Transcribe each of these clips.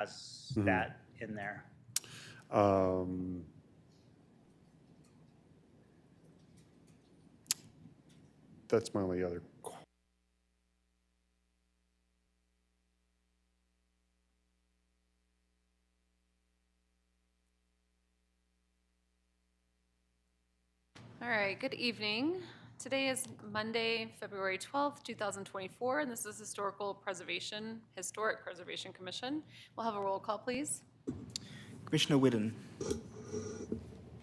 has that in there. That's my only other. All right, good evening. Today is Monday, February 12th, 2024, and this is Historic Preservation Commission. We'll have a roll call, please. Commissioner Whidden.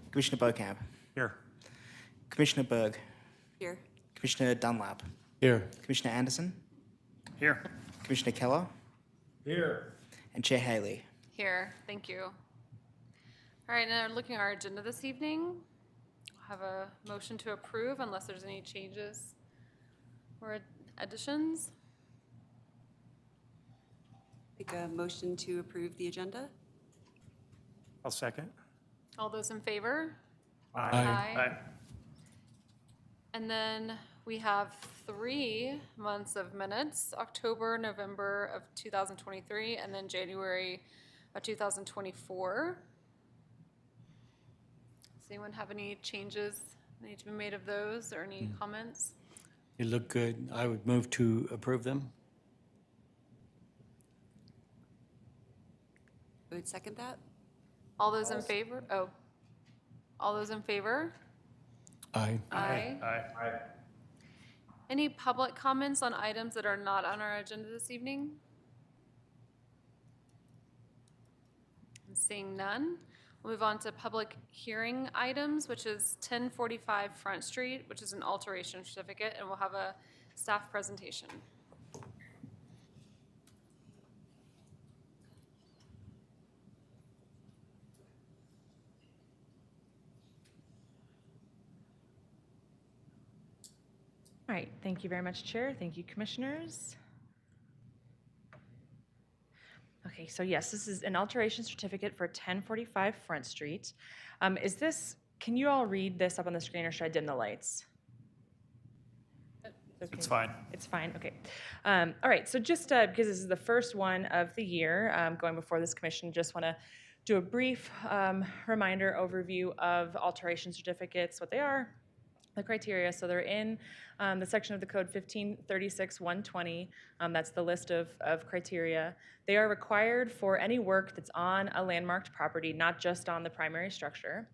Commissioner Beaucamp. Here. Commissioner Berg. Here. Commissioner Dunlap. Here. Commissioner Anderson. Here. Commissioner Keller. Here. And Chair Haley. Here, thank you. All right, now looking at our agenda this evening, have a motion to approve unless there's any changes or additions. Make a motion to approve the agenda. I'll second. All those in favor? Aye. And then we have 3 months of minutes, October, November of 2023, and then January of 2024. Does anyone have any changes that need to be made of those or any comments? They look good. I would move to approve them. I would second that. All those in favor? Oh. All those in favor? Aye. Aye. Aye. Any public comments on items that are not on our agenda this evening? I'm seeing none. We'll move on to public hearing items, which is 1045 Front Street, which is an alteration certificate, and we'll have a staff presentation. All right, thank you very much, Chair. Thank you, Commissioners. Okay, so yes, this is an alteration certificate for 1045 Front Street. Can you all read this up on the screen, or should I dim the lights? Okay. It's fine. It's fine, okay. All right, so just because this is the first one of the year going before this commission, just want to do a brief reminder overview of alteration certificates, what they are, the criteria. So they're in the section of the code 1536-120. That's the list of criteria. They are required for any work that's on a landmarked property, not just on the primary structure.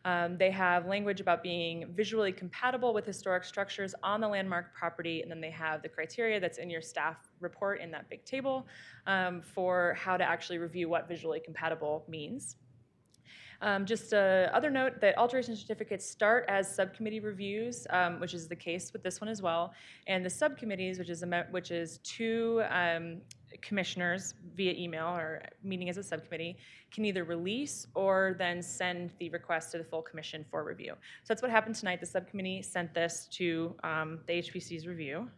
They have language about being visually compatible with historic structures on the landmark property, and then they have the criteria that's in your staff report in that big table for how to actually review what visually compatible means. Just other note that alteration certificates start as subcommittee reviews, which is the case with this one as well. And the subcommittees, which is 2 commissioners via email or meeting as a subcommittee, can either release or then send the request to the full commission for review. So that's what happened tonight. The subcommittee sent this to the HPC's review.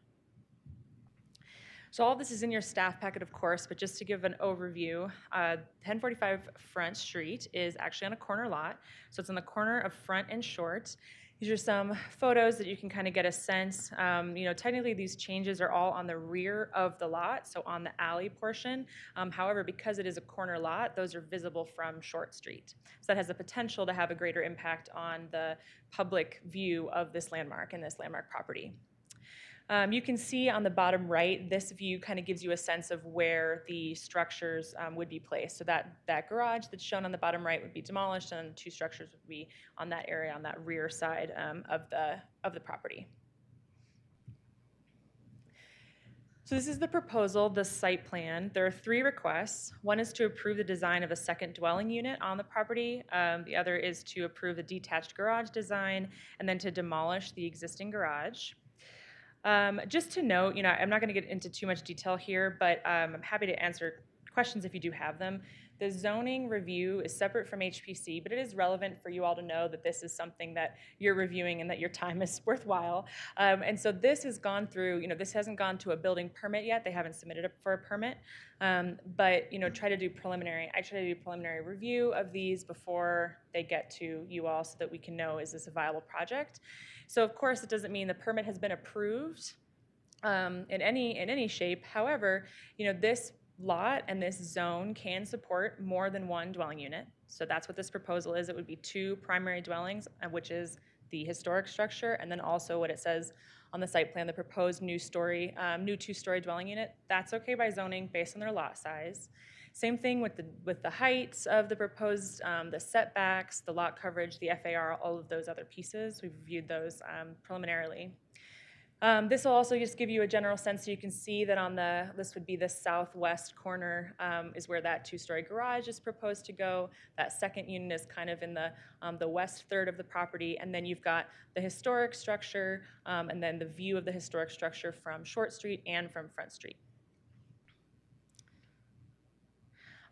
So all of this is in your staff packet, of course, but just to give an overview, 1045 Front Street is actually on a corner lot. So it's on the corner of Front and Short. These are some photos that you can kind of get a sense. Technically these changes are all on the rear of the lot, so on the alley portion. However, because it is a corner lot, those are visible from Short Street. So that has the potential to have a greater impact on the public view of this landmark and this landmark property. You can see on the bottom right, this view kind of gives you a sense of where the structures would be placed. So that garage that's shown on the bottom right would be demolished, and 2 structures would be on that area, on that rear side of the property. So this is the proposal, the site plan. There are 3 requests. One is to approve the design of a second dwelling unit on the property. The other is to approve the detached garage design, and then to demolish the existing garage. Just to note, I'm not going to get into too much detail here, but I'm happy to answer questions if you do have them. The zoning review is separate from HPC, but it is relevant for you all to know that this is something that you're reviewing and that your time is worthwhile. And so this has gone through, this hasn't gone to a building permit yet. They haven't submitted it for a permit. But, I try to do preliminary review of these before they get to you all so that we can know, is this a viable project? So of course, it doesn't mean the permit has been approved in any shape. However, this lot and this zone can support more than one dwelling unit. So that's what this proposal is. It would be 2 primary dwellings, which is the historic structure, and then also what it says on the site plan, the proposed new 2-story dwelling unit. That's okay by zoning based on their lot size. Same thing with the heights of the proposed, the setbacks, the lot coverage, the FAR, all of those other pieces. We've reviewed those preliminarily. This will also just give you a general sense, so you can see that this would be the southwest corner is where that 2-story garage is proposed to go. That second unit is kind of in the west third of the property, and then you've got the historic structure, and then the view of the historic structure from Short Street and from Front Street.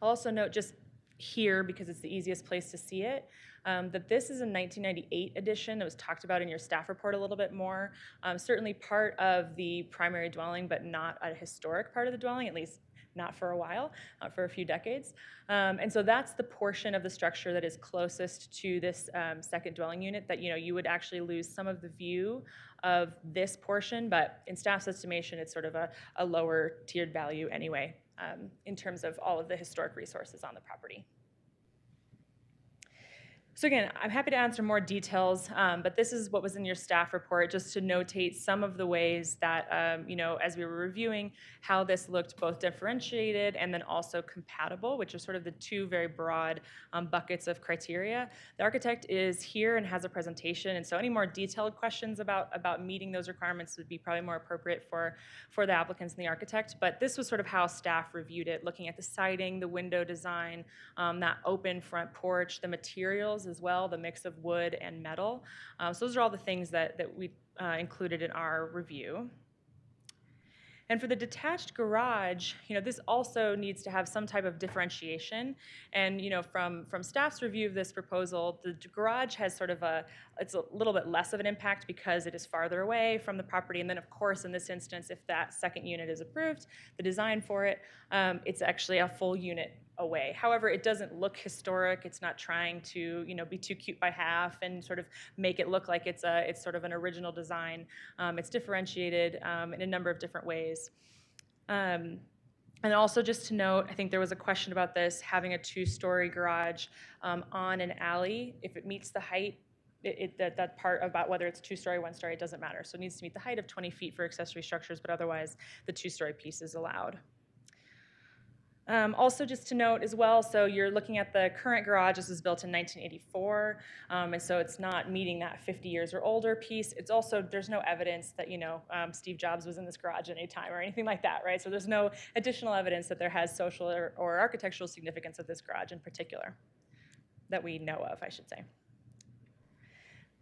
I'll also note just here, because it's the easiest place to see it, that this is a 1998 edition. It was talked about in your staff report a little bit more. Certainly part of the primary dwelling, but not a historic part of the dwelling, at least not for a while, for a few decades. And so that's the portion of the structure that is closest to this second dwelling unit that you would actually lose some of the view of this portion, but in staff's estimation, it's sort of a lower tiered value anyway, in terms of all of the historic resources on the property. So again, I'm happy to answer more details, but this is what was in your staff report, just to notate some of the ways that, as we were reviewing, how this looked both differentiated and then also compatible, which are sort of the 2 very broad buckets of criteria. The architect is here and has a presentation, and so any more detailed questions about meeting those requirements would be probably more appropriate for the applicants and the architect. But this was sort of how staff reviewed it, looking at the siding, the window design, that open front porch, the materials as well, the mix of wood and metal. So those are all the things that we included in our review. And for the detached garage, this also needs to have some type of differentiation. And from staff's review of this proposal, the garage has sort of it's a little bit less of an impact because it is farther away from the property. And then of course, in this instance, if that second unit is approved, the design for it, it's actually a full unit away. However, it doesn't look historic. It's not trying to, be too cute by half and sort of make it look like it's sort of an original design. It's differentiated in a number of different ways. And also just to note, I think there was a question about this, having a 2-story garage on an alley. If it meets the height, that part about whether it's 2-story, 1-story, it doesn't matter. So it needs to meet the height of 20 feet for accessory structures, but otherwise the 2-story piece is allowed. Also just to note as well, so you're looking at the current garage. This was built in 1984, and so it's not meeting that 50 years or older piece. It's also, there's no evidence that, Steve Jobs was in this garage at any time or anything like that, right? So there's no additional evidence that there has social or architectural significance of this garage in particular that we know of, I should say.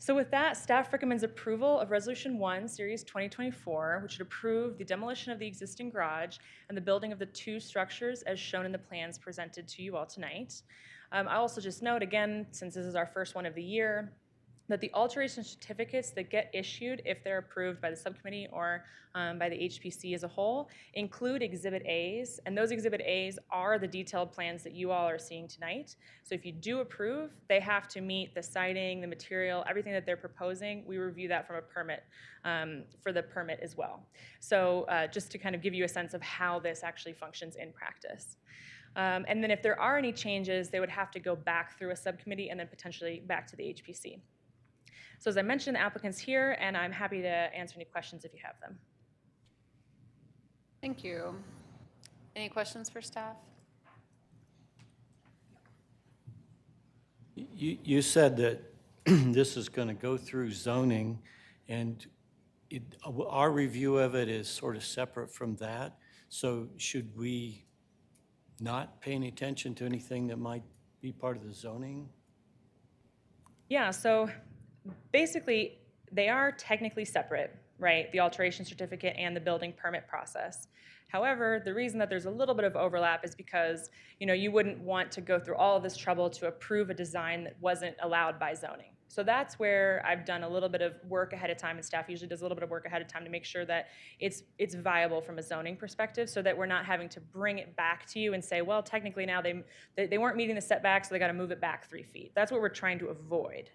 So with that, staff recommends approval of Resolution 1, Series 2024, which would approve the demolition of the existing garage and the building of the 2 structures as shown in the plans presented to you all tonight. I also just note, again, since this is our first one of the year, that the alteration certificates that get issued if they're approved by the subcommittee or by the HPC as a whole include Exhibit A's, and those Exhibit A's are the detailed plans that you all are seeing tonight. So if you do approve, they have to meet the siding, the material, everything that they're proposing. We review that from a permit, for the permit as well. So just to kind of give you a sense of how this actually functions in practice. And then if there are any changes, they would have to go back through a subcommittee and then potentially back to the HPC. So as I mentioned, the applicant's here, and I'm happy to answer any questions if you have them. Thank you. Any questions for staff? You said that this is going to go through zoning, and our review of it is sort of separate from that. So should we not pay any attention to anything that might be part of the zoning? Yeah, so basically, they are technically separate, right? The alteration certificate and the building permit process. However, the reason that there's a little bit of overlap is because, you wouldn't want to go through all of this trouble to approve a design that wasn't allowed by zoning. So that's where I've done a little bit of work ahead of time, and staff usually does a little bit of work ahead of time to make sure that it's viable from a zoning perspective, so that we're not having to bring it back to you and say, well, technically now they weren't meeting the setback, so they got to move it back 3 feet. That's what we're trying to avoid.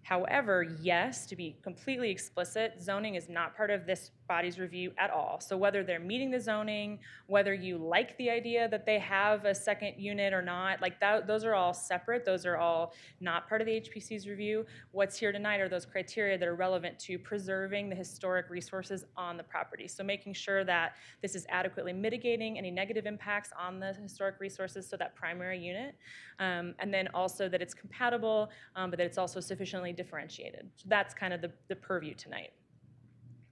However, yes, to be completely explicit, zoning is not part of this body's review at all. So whether they're meeting the zoning, whether you like the idea that they have a second unit or not, like that, those are all separate. Those are all not part of the HPC's review. What's here tonight are those criteria that are relevant to preserving the historic resources on the property. So making sure that this is adequately mitigating any negative impacts on the historic resources, so that primary unit, and then also that it's compatible, but that it's also sufficiently differentiated. So that's kind of the purview tonight.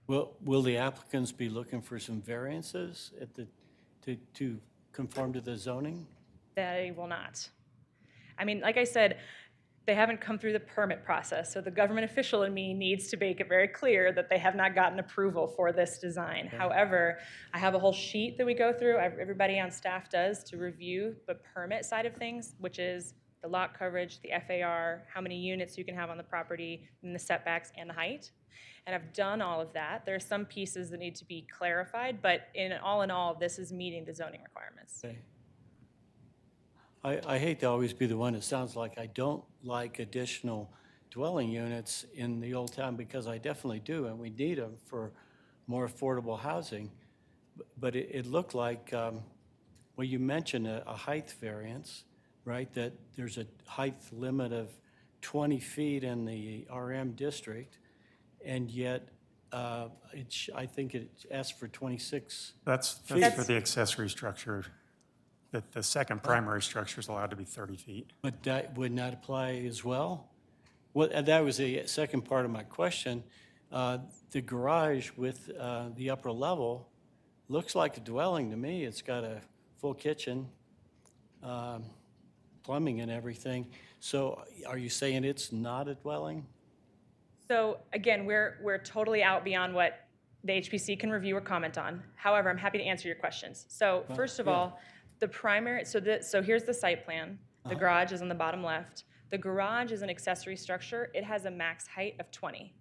Will the applicants be looking for some variances at to conform to the zoning? They will not. I mean, like I said, they haven't come through the permit process, so the government official in me needs to make it very clear that they have not gotten approval for this design. However, I have a whole sheet that we go through, everybody on staff does, to review the permit side of things, which is the lot coverage, the FAR, how many units you can have on the property, and the setbacks and the height. And I've done all of that. There are some pieces that need to be clarified, but in all, this is meeting the zoning requirements. Okay. I hate to always be the one that sounds like I don't like additional dwelling units in the Old Town, because I definitely do, and we need them for more affordable housing. But it looked like, well, you mentioned a height variance, right? That there's a height limit of 20 feet in the RM district, and yet I think it asks for 26. That's for the accessory structure. The second primary structure is allowed to be 30 feet. But that would not apply as well? Well, and that was the second part of my question. The garage with the upper level looks like a dwelling to me. It's got a full kitchen, plumbing and everything. So are you saying it's not a dwelling? So again, we're totally out beyond what the HPC can review or comment on. However, I'm happy to answer your questions. So first of all, the primary, so here's the site plan. The garage is on the bottom left. The garage is an accessory structure. It has a max height of 20.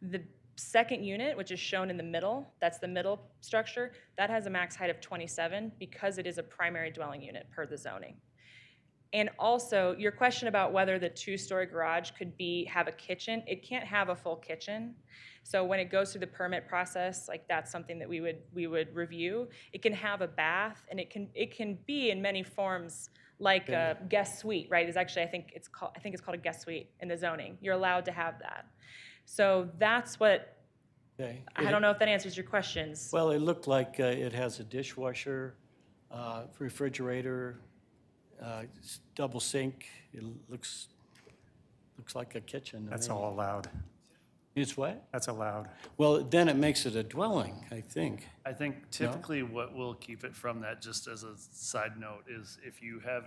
The second unit, which is shown in the middle, that's the middle structure, that has a max height of 27 because it is a primary dwelling unit per the zoning. And also, your question about whether the two-story garage could have a kitchen, it can't have a full kitchen. So when it goes through the permit process, like that's something that we would review. It can have a bath, and it can be in many forms like a guest suite, right? It's actually I think it's called a guest suite in the zoning. You're allowed to have that. So that's what. Okay. I don't know if that answers your questions. Well, it looked like it has a dishwasher, refrigerator, double sink. It looks like a kitchen to That's me. all allowed. It's what? That's allowed. Well, then it makes it a dwelling, I think. I think typically what will keep it from that, just as a side note, is if you have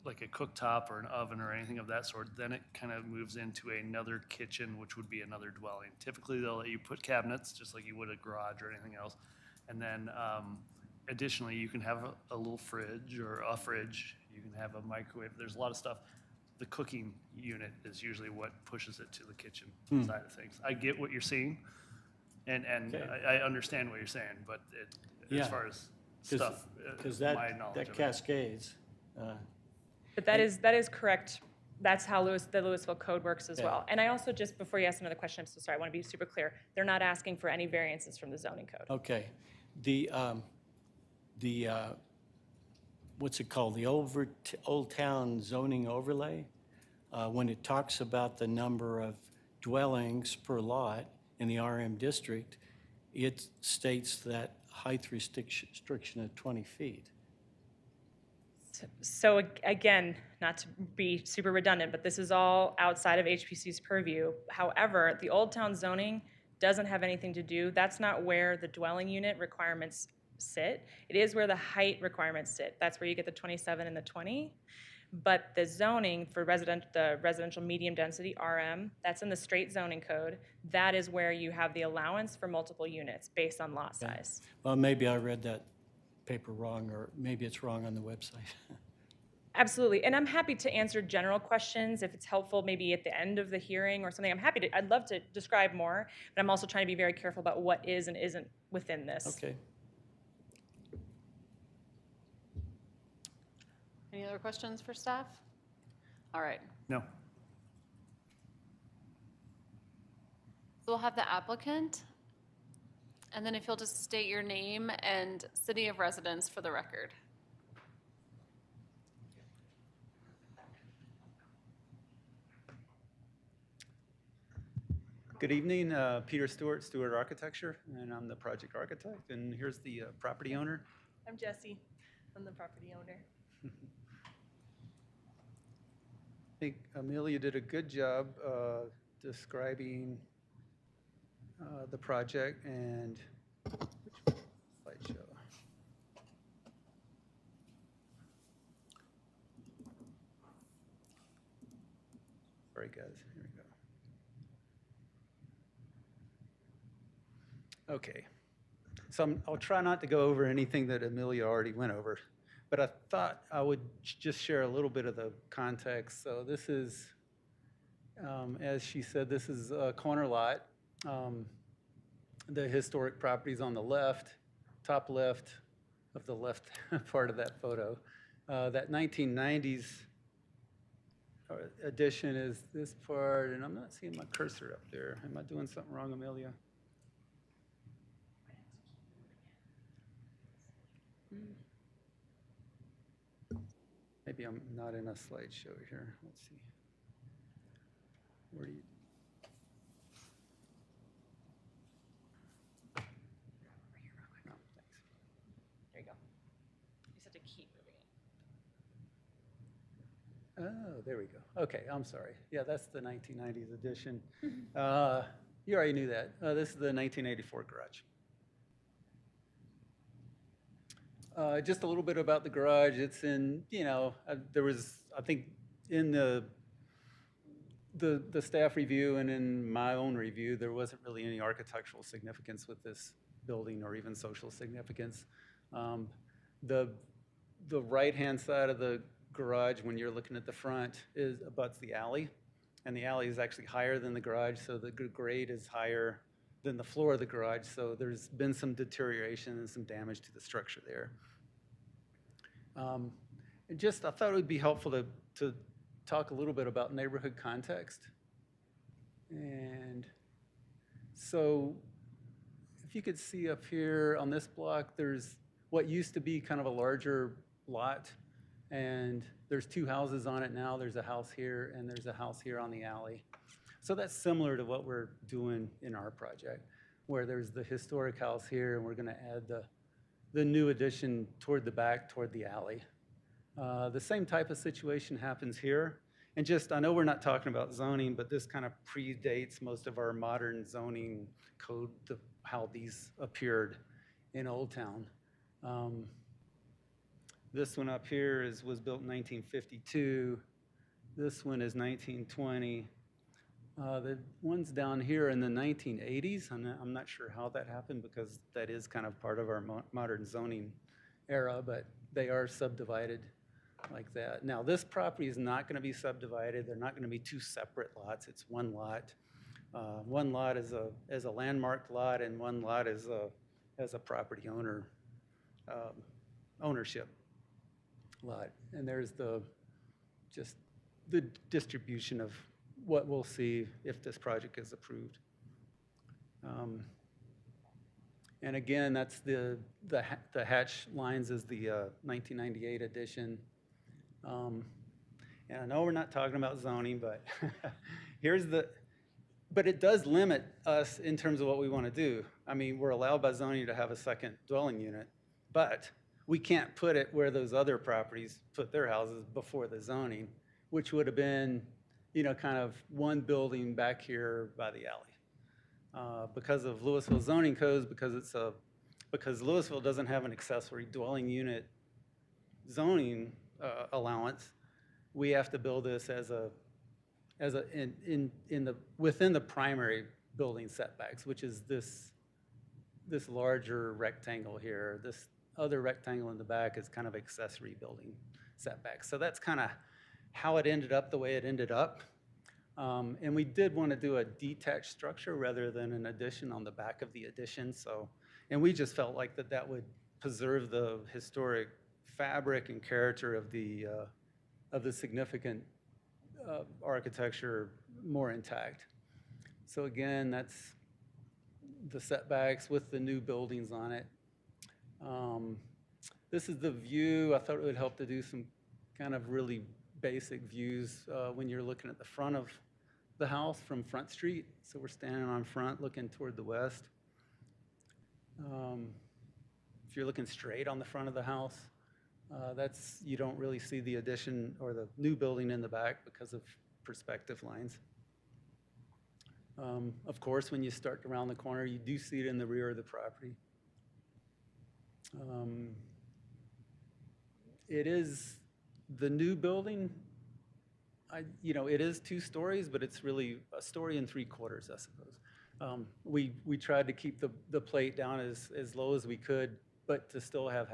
like a cooktop or an oven or anything of that sort, then it kind of moves into another kitchen, which would be another dwelling. Typically, they'll let you put cabinets, just like you would a garage or anything else. And then additionally, you can have a little fridge or a fridge. You can have a microwave. There's a lot of stuff. The cooking unit is usually what pushes it to the kitchen side of things. I get what you're seeing, and Okay. I understand what you're saying, but Yeah. as far as stuff, Because my that knowledge of it. cascades. But that is correct. That's how the Louisville Code works as well. And I also, just before you ask another question, I'm so sorry, I want to be super clear. They're not asking for any variances from the zoning code. Okay. The what's it called? The Old Town zoning overlay, when it talks about the number of dwellings per lot in the RM district, it states that height restriction of 20 feet. So again, not to be super redundant, but this is all outside of HPC's purview. However, the Old Town zoning doesn't have anything to do, that's not where the dwelling unit requirements sit. It is where the height requirements sit. That's where you get the 27 and the 20. But the zoning for the residential medium density, RM, that's in the straight zoning code. That is where you have the allowance for multiple units based on lot size. Well, maybe I read that paper wrong, or maybe it's wrong on the website. Absolutely, and I'm happy to answer general questions if it's helpful, maybe at the end of the hearing or something. I'd love to describe more, but I'm also trying to be very careful about what is and isn't within this. Okay. Any other questions for staff? All right. No. So we'll have the applicant And then if you'll just state your name and city of residence for the record. Good evening, Peter Stewart, Stewart Architecture, and I'm the project architect, and here's the property owner. I'm Jesse. I'm the property owner. I think Amelia did a good job describing the project and slideshow. Sorry, guys. Here we go. Okay. So I'll try not to go over anything that Amelia already went over, but I thought I would just share a little bit of the context. So this is, as she said, this is a corner lot. The historic property's on the left, top left of the left part of that photo. That 1990s addition is this part, and I'm not seeing my cursor up there. Am I doing something wrong, Amelia? Maybe I'm not in a slideshow here. Let's see. Where do you? No, thanks. There you go. You just have to keep moving it. Oh, there we go. Okay, I'm sorry. Yeah, that's the 1990s edition. You already knew that. This is the 1984 garage. Just a little bit about the garage. It's in, there was, I think, in the staff review and in my own review, there wasn't really any architectural significance with this building or even social significance. The right-hand side of the garage, when you're looking at the front, abuts the alley, and the alley is actually higher than the garage, so the grade is higher than the floor of the garage, so there's been some deterioration and some damage to the structure there. I thought it would be helpful to talk a little bit about neighborhood context. And so if you could see up here on this block, there's what used to be kind of a larger lot, and there's two houses on it now. There's a house here, and there's a house here on the alley. So that's similar to what we're doing in our project, where there's the historic house here, and we're going to add the new addition toward the back, toward the alley. The same type of situation happens here. And I know we're not talking about zoning, but this kind of predates most of our modern zoning code, how these appeared in Old Town. This one up here was built in 1952. This one is 1920. The ones down here in the 1980s, I'm not sure how that happened because that is kind of part of our modern zoning era, but they are subdivided like that. Now, this property is not going to be subdivided. They're not going to be two separate lots. It's one lot. One lot is a landmark lot, and one lot is as a property ownership lot. And there's just the distribution of what we'll see if this project is approved. And again, that's the hatch lines is the 1998 edition. And I know we're not talking about zoning, but but it does limit us in terms of what we want to do. I mean, we're allowed by zoning to have a second dwelling unit, but we can't put it where those other properties put their houses before the zoning, which would have been kind of one building back here by the alley. Because of Louisville zoning codes, because Louisville doesn't have an accessory dwelling unit zoning allowance, we have to build this within the primary building setbacks, which is this larger rectangle here. This other rectangle in the back is kind of accessory building setbacks. So that's kind of how it ended up the way it ended up. And we did want to do a detached structure rather than an addition on the back of the addition. And we just felt like that would preserve the historic fabric and character of the significant architecture more intact. So again, the setbacks with the new buildings on it. This is the view. I thought it would help to do some kind of really basic views when you're looking at the front of the house from Front Street. So we're standing on Front looking toward the west. If you're looking straight on the front of the house, you don't really see the addition or the new building in the back because of perspective lines. Of course, when you start around the corner, you do see it in the rear of the property. It is the new building. It is 2 stories, but it's really a story and 3/4, I suppose. We tried to keep the plate down as low as we could, but to still have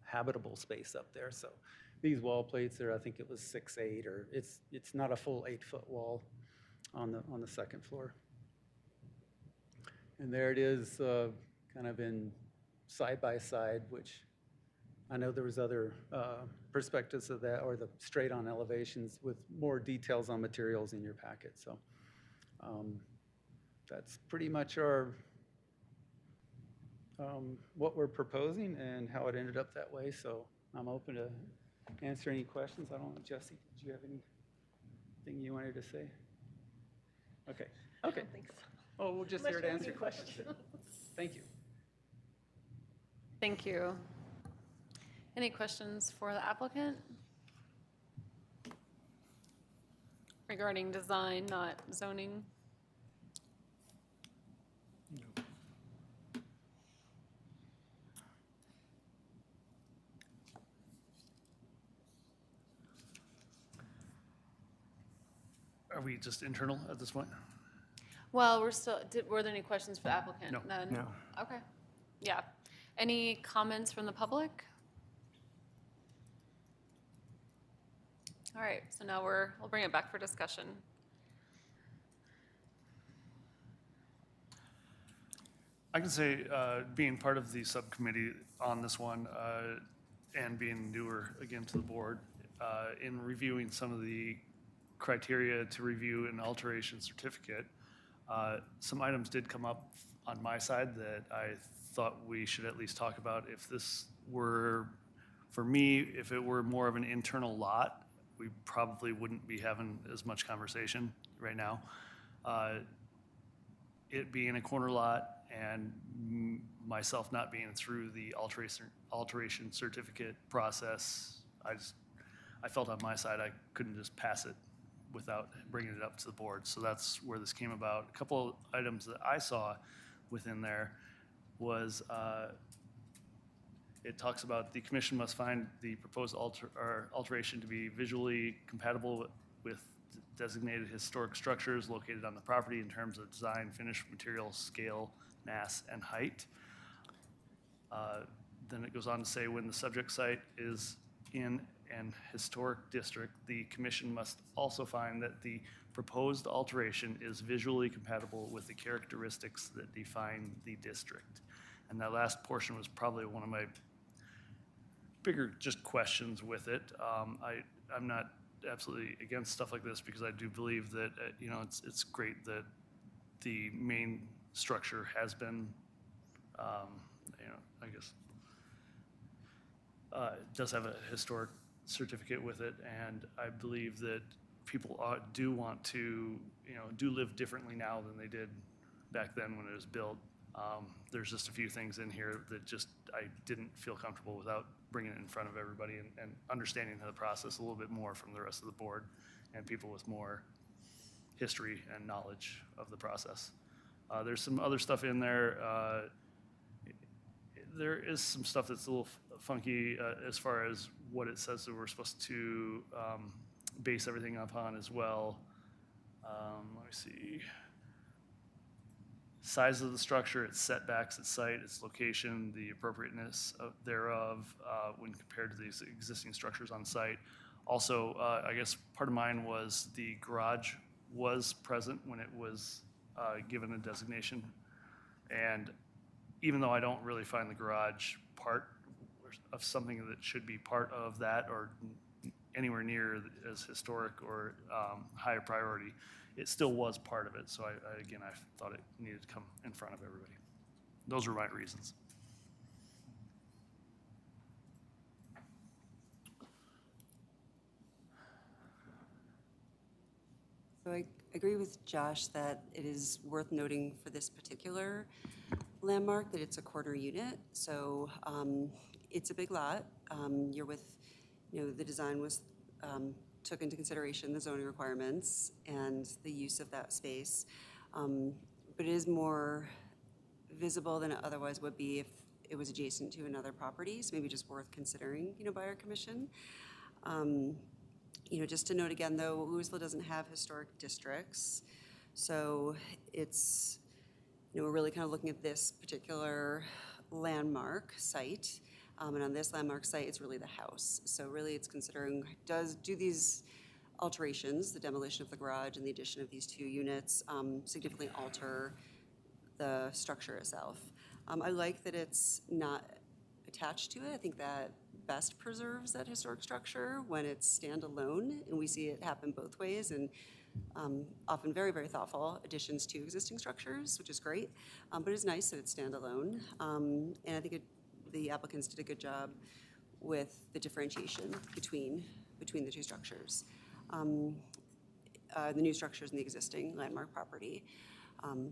habitable space up there. So these wall plates are, I think it was 6'8", or it's not a full 8-foot wall on the second floor. And there it is, kind of in side by side, which I know there was other perspectives of that, or the straight-on elevations with more details on materials in your packet. So that's pretty much our what we're proposing and how it ended up that way. So I'm open to answer any questions. I don't know, Jesse, did you have anything you wanted to say? Okay. I don't think so. Oh, we'll just here to answer questions. Thank you. Thank you. Any questions for the applicant? Regarding design, not zoning? Are we just internal at this point? Well, were there any questions for the applicant? No. None? No. Okay, yeah. Any comments from the public? All right, so now we'll bring it back for discussion. I can say, being part of the subcommittee on this one, and being newer again to the board, in reviewing some of the criteria to review an alteration certificate, some items did come up on my side that I thought we should at least talk about. If this were, for me, if it were more of an internal lot, we probably wouldn't be having as much conversation right now. It being a corner lot and myself not being through the alteration certificate process, I felt on my side I couldn't just pass it without bringing it up to the board. So that's where this came about. A couple of items that I saw within there was it talks about the commission must find the proposed alteration to be visually compatible with designated historic structures located on the property in terms of design, finish, material, scale, mass, and height. Then it goes on to say when the subject site is in an historic district, the commission must also find that the proposed alteration is visually compatible with the characteristics that define the district. And that last portion was probably one of my bigger just questions with it. I'm not absolutely against stuff like this because I do believe that it's great that the main structure has been I guess does have a historic certificate with it, and I believe that people do want to do live differently now than they did back then when it was built. There's just a few things in here that just I didn't feel comfortable without bringing it in front of everybody and understanding the process a little bit more from the rest of the board and people with more history and knowledge of the process. There's some other stuff in there. There is some stuff that's a little funky as far as what it says that we're supposed to base everything upon as well. Let me see. Size of the structure, its setbacks, its site, its location, the appropriateness thereof when compared to these existing structures on site. Also, I guess part of mine was the garage was present when it was given a designation. And even though I don't really find the garage part of something that should be part of that or anywhere near as historic or higher priority, it still was part of it. So again, I thought it needed to come in front of everybody. those were my reasons. So I agree with Josh that it is worth noting for this particular landmark that it's a corner unit. So it's a big lot. You're with, the design was, took into consideration the zoning requirements and the use of that space. But it is more visible than it otherwise would be if it was adjacent to another property. So maybe just worth considering, by our commission. Just to note again, though, Louisville doesn't have historic districts. So it's, we're really kind of looking at this particular landmark site. And on this landmark site, it's really the house. So really it's considering, do these alterations, the demolition of the garage and the addition of these 2 units, significantly alter the structure itself? I like that it's not attached to it. I think that best preserves that historic structure when it's standalone, and we see it happen both ways, and often very, very thoughtful additions to existing structures, which is great. But it's nice that it's standalone, and I think the applicants did a good job with the differentiation between the 2 structures, the new structures and the existing landmark property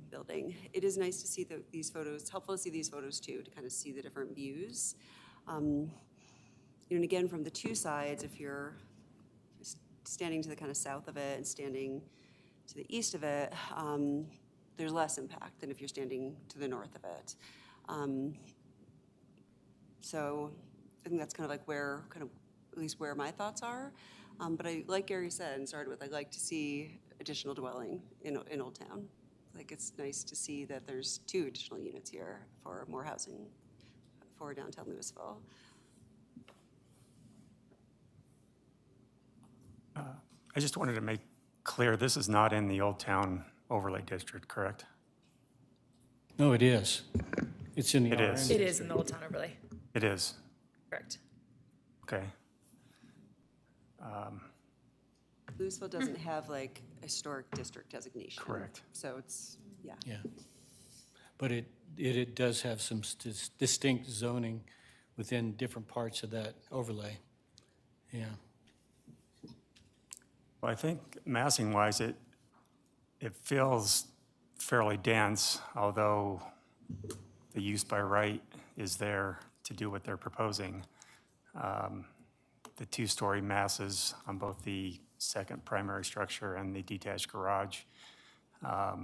building. It is nice to see these photos, helpful to see these photos too, to kind of see the different views. And again, from the 2 sides, if you're standing to the kind of south of it and standing to the east of it, there's less impact than if you're standing to the north of it. So I think that's kind of like at least where my thoughts are. But like Gary said and started with, I'd like to see additional dwelling in Old Town. Like, it's nice to see that there's 2 additional units here for more housing for downtown Louisville. I just wanted to make clear, this is not in the Old Town Overlay District, correct? No, it is. It's in the It is. It is in the Old Town overlay, It is, correct. okay. Louisville doesn't have like a historic district designation. Correct. So it's, yeah. Yeah. But it does have some distinct zoning within different parts of that overlay. Yeah. Well, I think massing-wise, it feels fairly dense, although the use by right is there to do what they're proposing. The 2-story masses on both the second primary structure and the detached garage. I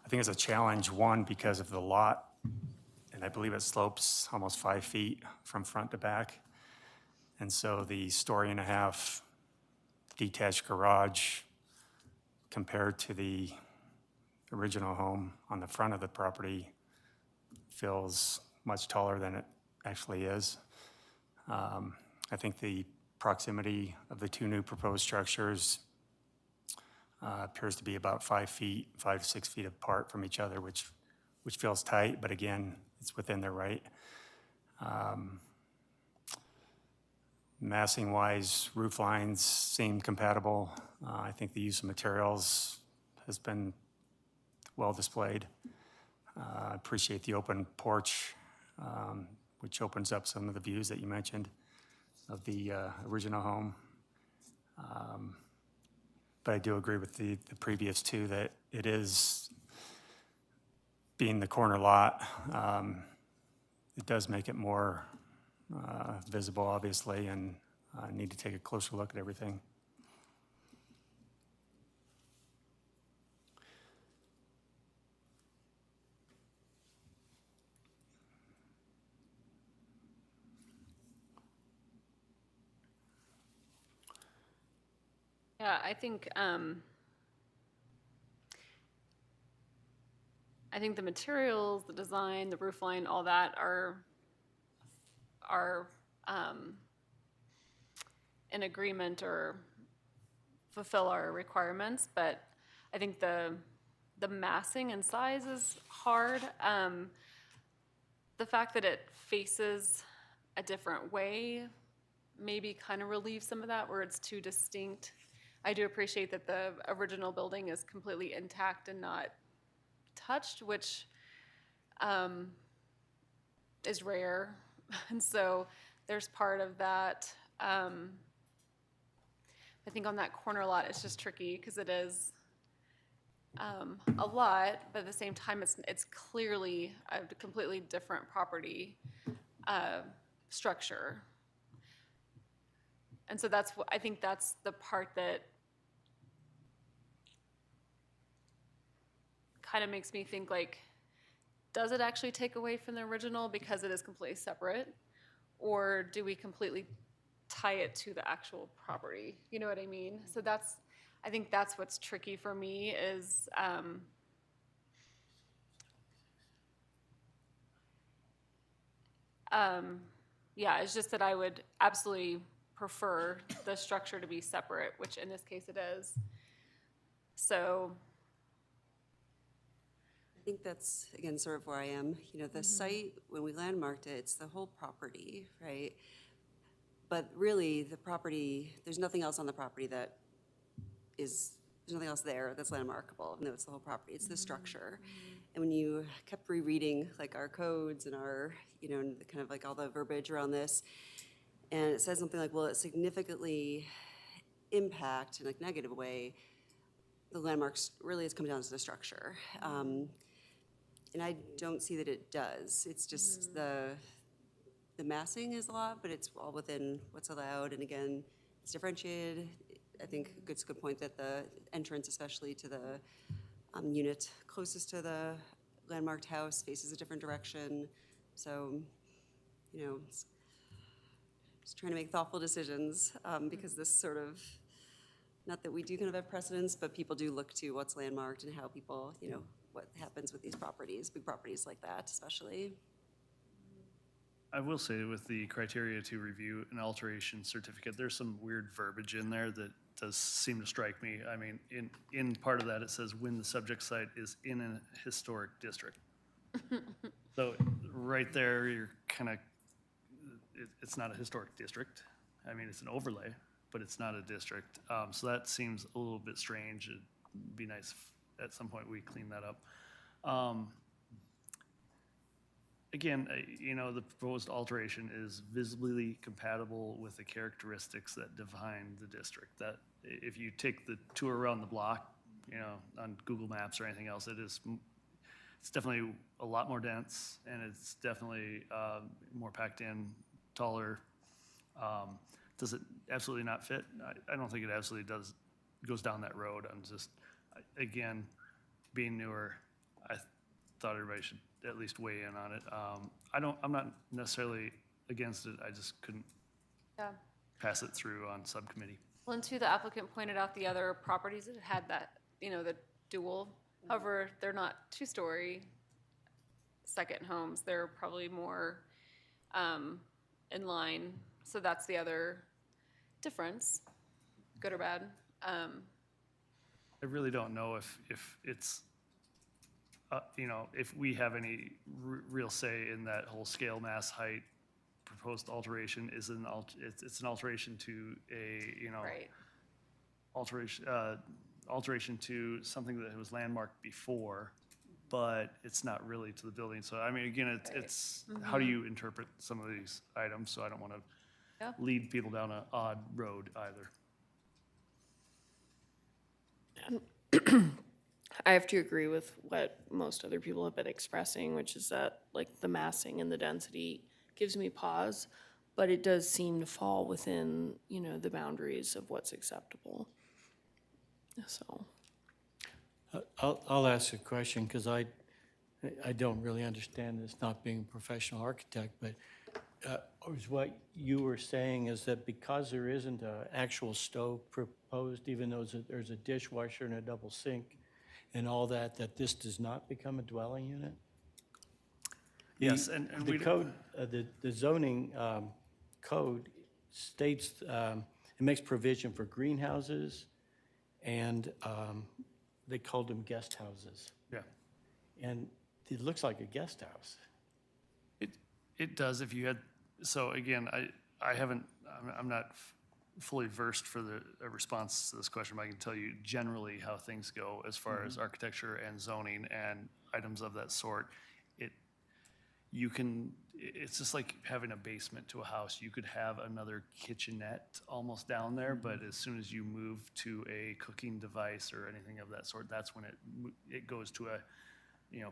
think it's a challenge, one, because of the lot, and I believe it slopes almost 5 feet from front to back. And so the 1.5-story detached garage compared to the original home on the front of the property feels much taller than it actually is. I think the proximity of the 2 new proposed structures appears to be about 5 to 6 feet apart from each other, which feels tight, but again, it's within their right. Massing-wise, roof lines seem compatible. I think the use of materials has been well displayed. I appreciate the open porch, which opens up some of the views that you mentioned of the original home. But I do agree with the previous 2 that it is, being the corner lot, it does make it more visible, obviously, and need to take a closer look at everything. Yeah, I think the materials, the design, the roof line, all that are in agreement or fulfill our requirements, but I think the massing and size is hard. The fact that it faces a different way maybe kind of relieves some of that where it's too distinct. I do appreciate that the original building is completely intact and not touched, which is rare. And so there's part of that. I think on that corner lot, it's just tricky because it is a lot, but at the same time, it's clearly a completely different property structure. And so I think that's the part that kind of makes me think, like, does it actually take away from the original because it is completely separate? Or do we completely tie it to the actual property? You know what I mean? So I think that's what's tricky for me is, yeah, it's just that I would absolutely prefer the structure to be separate, which in this case it is. So I think that's, again, sort of where I am. You know, the site, when we landmarked it, it's the whole property, right? But really, the property, there's nothing else on the property that there's nothing else there that's landmarkable, even though it's the whole property, it's the structure. And when you kept rereading, like, our codes and our, you know, and kind of like all the verbiage around this, and it says something like, well, it significantly impact in a negative way, the landmarks really has come down to the structure. And I don't see that it does. It's just the massing is a lot, but it's all within what's allowed. And again, it's differentiated. I think it's a good point that the entrance, especially to the unit closest to the landmarked house, faces a different direction. So, you know, just trying to make thoughtful decisions because this sort of, not that we do kind of have precedence, but people do look to what's landmarked and how people, you know, what happens with these properties, big properties like that especially. I will say with the criteria to review an alteration certificate, there's some weird verbiage in there that does seem to strike me. I mean, in part of that, it says when the subject site is in a historic district. So right there, you're kind of, it's not a historic district. I mean, it's an overlay, but it's not a district. So that seems a little bit strange. It'd be nice if at some point we clean that up. Again, you know, the proposed alteration is visibly compatible with the characteristics that define the district. That if you take the tour around the block, you know, on Google Maps or anything else, it's definitely a lot more dense, and it's definitely more packed in, taller. Does it absolutely not fit? I don't think it absolutely does. Goes down that road. I'm just, again, being newer, I thought everybody should at least weigh in on it. I'm not necessarily against it. I just couldn't pass it through on subcommittee. well, and two, the applicant pointed out the other properties that had that, you know, the dual. However, they're not two-story second homes. They're probably more in line. So that's the other difference, good or bad. I really don't know if it's, you know, if we have any real say in that whole scale, mass, height proposed alteration is it's an alteration to a, you know, Right. alteration to something that was landmarked before, but it's not really to the building. So I mean, again, it's how do you interpret some of these items? So I don't want to lead people down an odd road either. I have to agree with what most other people have been expressing, which is that, like, the massing and the density gives me pause, but it does seem to fall within, you know, the boundaries of what's acceptable. So, I'll ask a question because I don't really understand this, not being a professional architect, but is what you were saying is that because there isn't an actual stove proposed, even though there's a dishwasher and a double sink and all that, that this does not become a dwelling unit? Yes, and The code, the zoning code states, it makes provision for greenhouses, and they called them guest houses. yeah. And it looks like a guest house. It does if you had, so again, I haven't, I'm not fully versed for the response to this question, but I can tell you generally how things go as far as architecture and zoning and items of that sort. you can, it's just like having a basement to a house. You could have another kitchenette almost down there, but as soon as you move to a cooking device or anything of that sort, that's when it goes to a,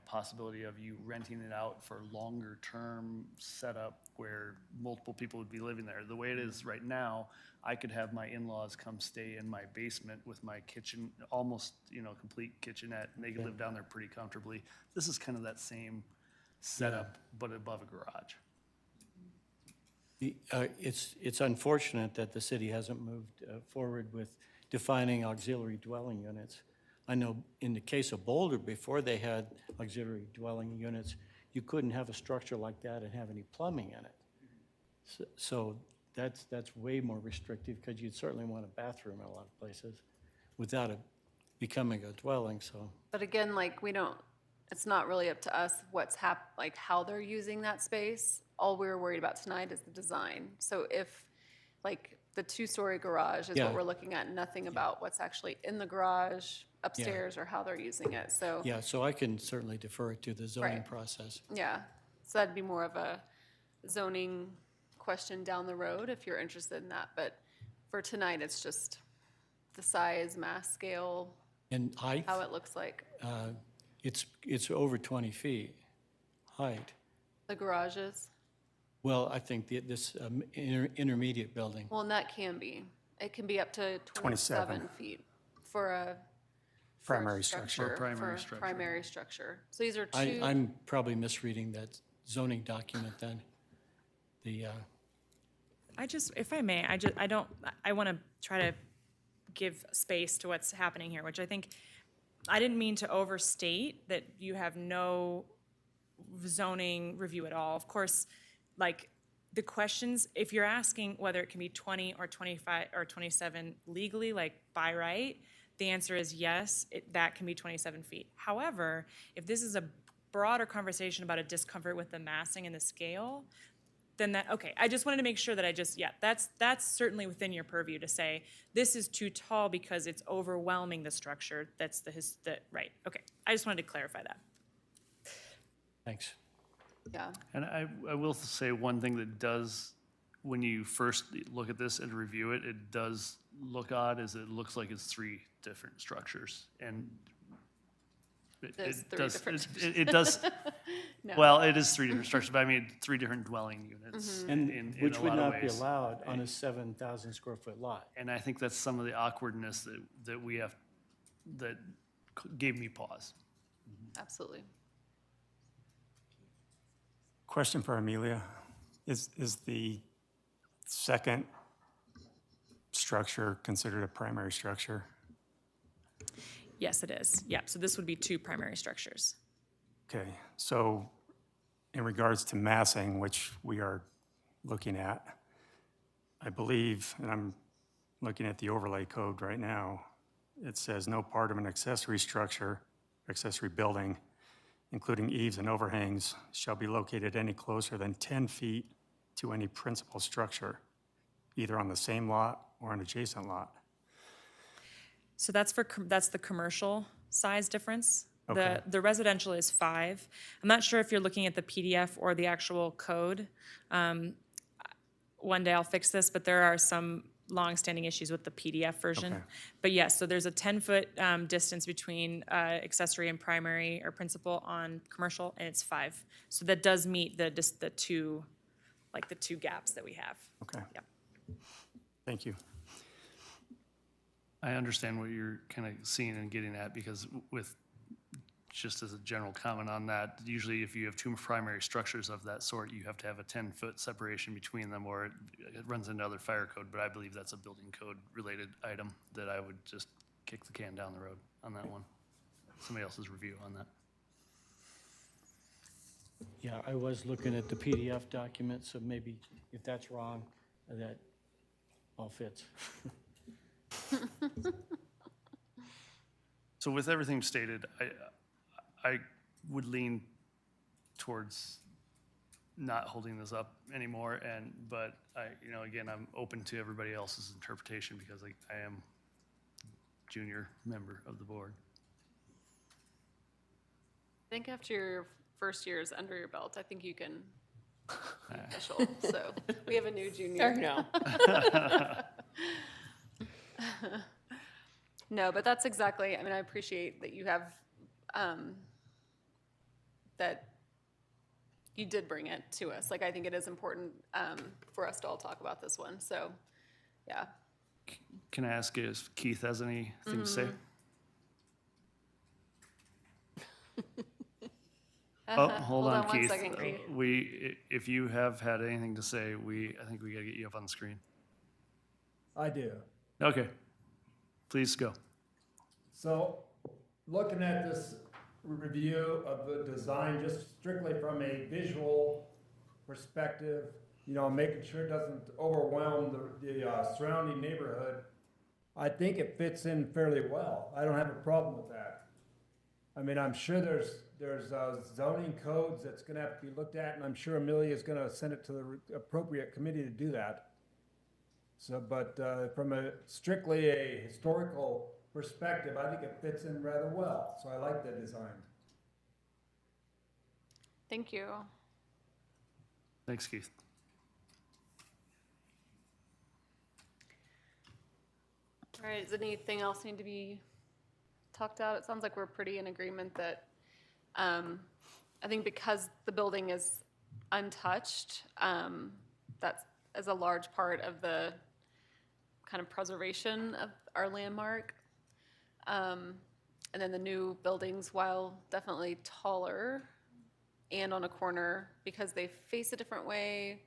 possibility of you renting it out for longer term setup where multiple people would be living there. The way it is right now, I could have my in-laws come stay in my basement with my kitchen, almost, complete kitchenette, and they could live down there pretty comfortably. This is kind of that same setup, but above a garage. It's unfortunate that the city hasn't moved forward with defining auxiliary dwelling units. I know in the case of Boulder, before they had auxiliary dwelling units, you couldn't have a structure like that and have any plumbing in it. So that's way more restrictive, because you'd certainly want a bathroom in a lot of places without it becoming a dwelling, so. But again, like, it's not really up to us like how they're using that space. All we're worried about tonight is the design. So if, like, the two-story garage is Yeah. what we're looking at, nothing about what's actually in the garage upstairs or how they're using it, so. Yeah, so I can certainly defer it to the zoning Right. process. Yeah, so that'd be more of a zoning question down the road if you're interested in that. But for tonight, it's just the size, mass scale, And height, how it looks like. it's over 20 feet height. The garages, Well, I think this intermediate building. well, and that can be. It can be up to 27. 27 feet for a Primary structure. For a primary for a structure. primary structure. So these are two. I'm probably misreading that zoning document then. If I may, I want to try to give space to what's happening here, which I think, I didn't mean to overstate that you have no zoning review at all. Of course, like, the questions, if you're asking whether it can be 20 or 25 or 27 legally, like by right, the answer is yes, that can be 27 feet. However, if this is a broader conversation about a discomfort with the massing and the scale, then okay, I just wanted to make sure that that's certainly within your purview to say, this is too tall because it's overwhelming the structure. That's right, okay. I just wanted to clarify that. Thanks. Yeah, And I will say one thing that does, when you first look at this and review it, it does look odd, is it looks like it's three different structures. And There's it three does, different it does, No. well, it is three different structures, but I mean, three different dwelling units And in which a would lot of not be ways. allowed on a 7,000 square foot lot. And I think that's some of the awkwardness that we have, that gave me pause. absolutely. Question for Amelia. Is the second structure considered a primary structure? Yes, it is. Yeah, so this would be two primary structures. Okay, so in regards to massing, which we are looking at, I believe, and I'm looking at the overlay code right now, it says no part of an accessory structure, accessory building, including eaves and overhangs, shall be located any closer than 10 feet to any principal structure, either on the same lot or an adjacent lot. So that's the commercial size difference. Okay. The residential is 5. I'm not sure if you're looking at the PDF or the actual code. One day I'll fix this, but there are some longstanding issues with the PDF version. Okay. But yes, so there's a 10-foot distance between accessory and primary or principal on commercial, and it's 5. So that does meet the two gaps that we have. Okay. Yep. Thank you. I understand what you're kind of seeing and getting at, because with, just as a general comment on that, usually if you have two primary structures of that sort, you have to have a 10-foot separation between them, or it runs into other fire code, but I believe that's a building code related item that I would just kick the can down the road on that one. Somebody else's review on that. Yeah, I was looking at the PDF document, so maybe if that's wrong, that all fits. So with everything stated, I would lean towards not holding this up anymore, but again, I'm open to everybody else's interpretation, because I am junior member of the board. I think after your first year is under your belt, I think you can official. So we have a new junior. No. No, but that's exactly, I mean, I appreciate that you have, that you did bring it to us. Like, I think it is important for us to all talk about this one. So, yeah. Can I ask if Keith has anything to say? Oh, hold on, one Keith. second, Keith. If you have had anything to say, I think we gotta get you up on the screen. I do. Okay, please go. So, looking at this review of the design, just strictly from a visual perspective, you know, making sure it doesn't overwhelm the surrounding neighborhood, I think it fits in fairly well. I don't have a problem with that. I mean, I'm sure there's zoning codes that's gonna have to be looked at, and I'm sure Amelia is gonna send it to the appropriate committee to do that. So, but from a strictly a historical perspective, I think it fits in rather well, so I like the design. Thank you. Thanks, Keith. All right, does anything else need to be talked out? It sounds like we're pretty in agreement that, I think because the building is untouched, that is a large part of the kind of preservation of our landmark. And then the new buildings, while definitely taller and on a corner, because they face a different way,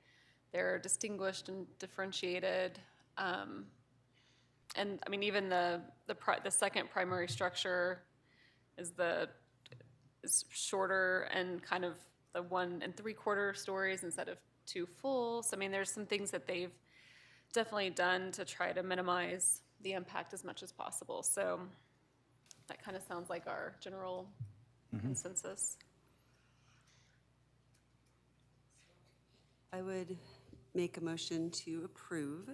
they're distinguished and differentiated. And I mean, even the second primary structure is shorter and kind of the 1 3/4 stories instead of 2 full. So I mean, there's some things that they've definitely done to try to minimize the impact as much as possible. So that kind of sounds like our general consensus. I would make a motion to approve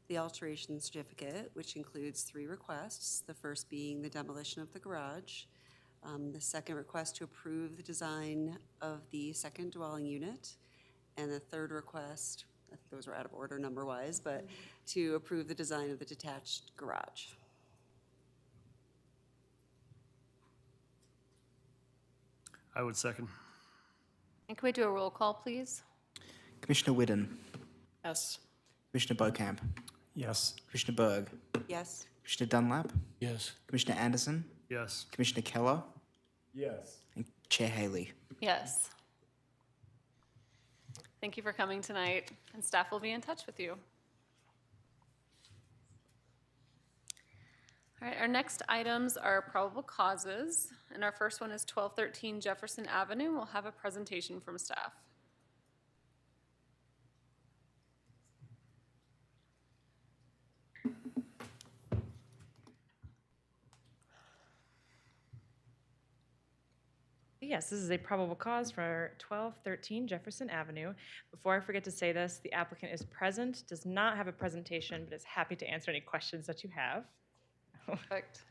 the alteration certificate, which includes 3 requests. The first being the demolition of the garage. The second request to approve the design of the second dwelling unit. And the third request, I think those were out of order number-wise, but to approve the design of the detached garage. I would second. And can we do a roll call, please? Commissioner Whidden, Yes. Commissioner Beaucamp, Yes. Commissioner Berg, Yes? Commissioner Dunlap, Yes. Commissioner Anderson, Yes. Commissioner Keller, Yes. and Chair Haley. Yes. Thank you for coming tonight, and staff will be in touch with you. All right, our next items are probable causes, and our first one is 1213 Jefferson Avenue. We'll have a presentation from staff. Yes, this is a probable cause for 1213 Jefferson Avenue. Before I forget to say this, the applicant is present, does not have a presentation, but is happy to answer any questions that you have. Perfect.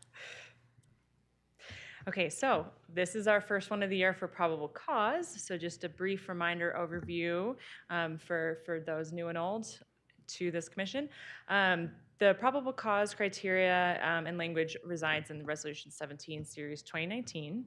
Okay, so this is our first one of the year for probable cause. So just a brief reminder overview for those new and old to this commission. The probable cause criteria and language resides in Resolution 17, Series 2019.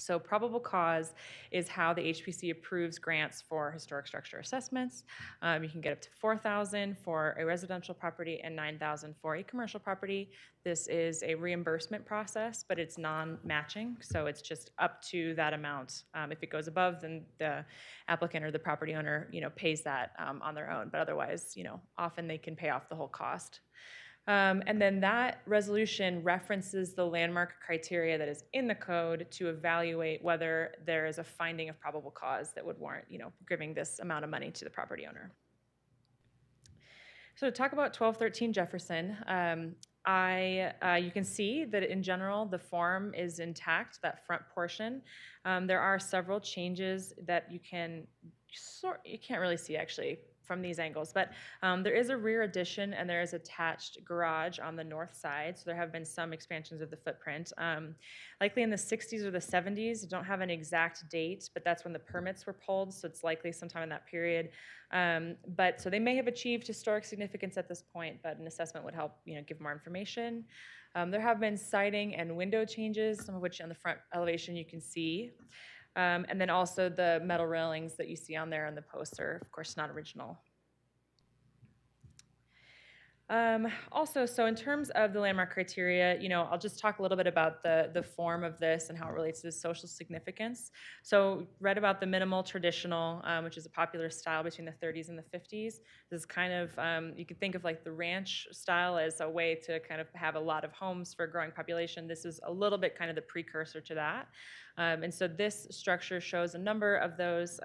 So probable cause is how the HPC approves grants for historic structure assessments. You can get up to $4,000 for a residential property and $9,000 for a commercial property. This is a reimbursement process, but it's non-matching, so it's just up to that amount. If it goes above, then the applicant or the property owner, pays that on their own. But otherwise, often they can pay off the whole cost. And then that resolution references the landmark criteria that is in the code to evaluate whether there is a finding of probable cause that would warrant, giving this amount of money to the property owner. So to talk about 1213 Jefferson, you can see that in general, the form is intact, that front portion. There are several changes that you can't really see actually from these angles. But there is a rear addition and there is attached garage on the north side. So there have been some expansions of the footprint. Likely in the 60s or the 70s, don't have an exact date, but that's when the permits were pulled. So it's likely sometime in that period. But so they may have achieved historic significance at this point, but an assessment would help, give more information. There have been siding and window changes, some of which on the front elevation you can see. And then also the metal railings that you see on there on the posts are, of course, not original. Also, so in terms of the landmark criteria, I'll just talk a little bit about the form of this and how it relates to social significance. So read about the minimal traditional, which is a popular style between the 30s and the 50s. This is kind of, you could think of like the ranch style as a way to kind of have a lot of homes for a growing population. This is a little bit kind of the precursor to that. And so this structure shows a number of those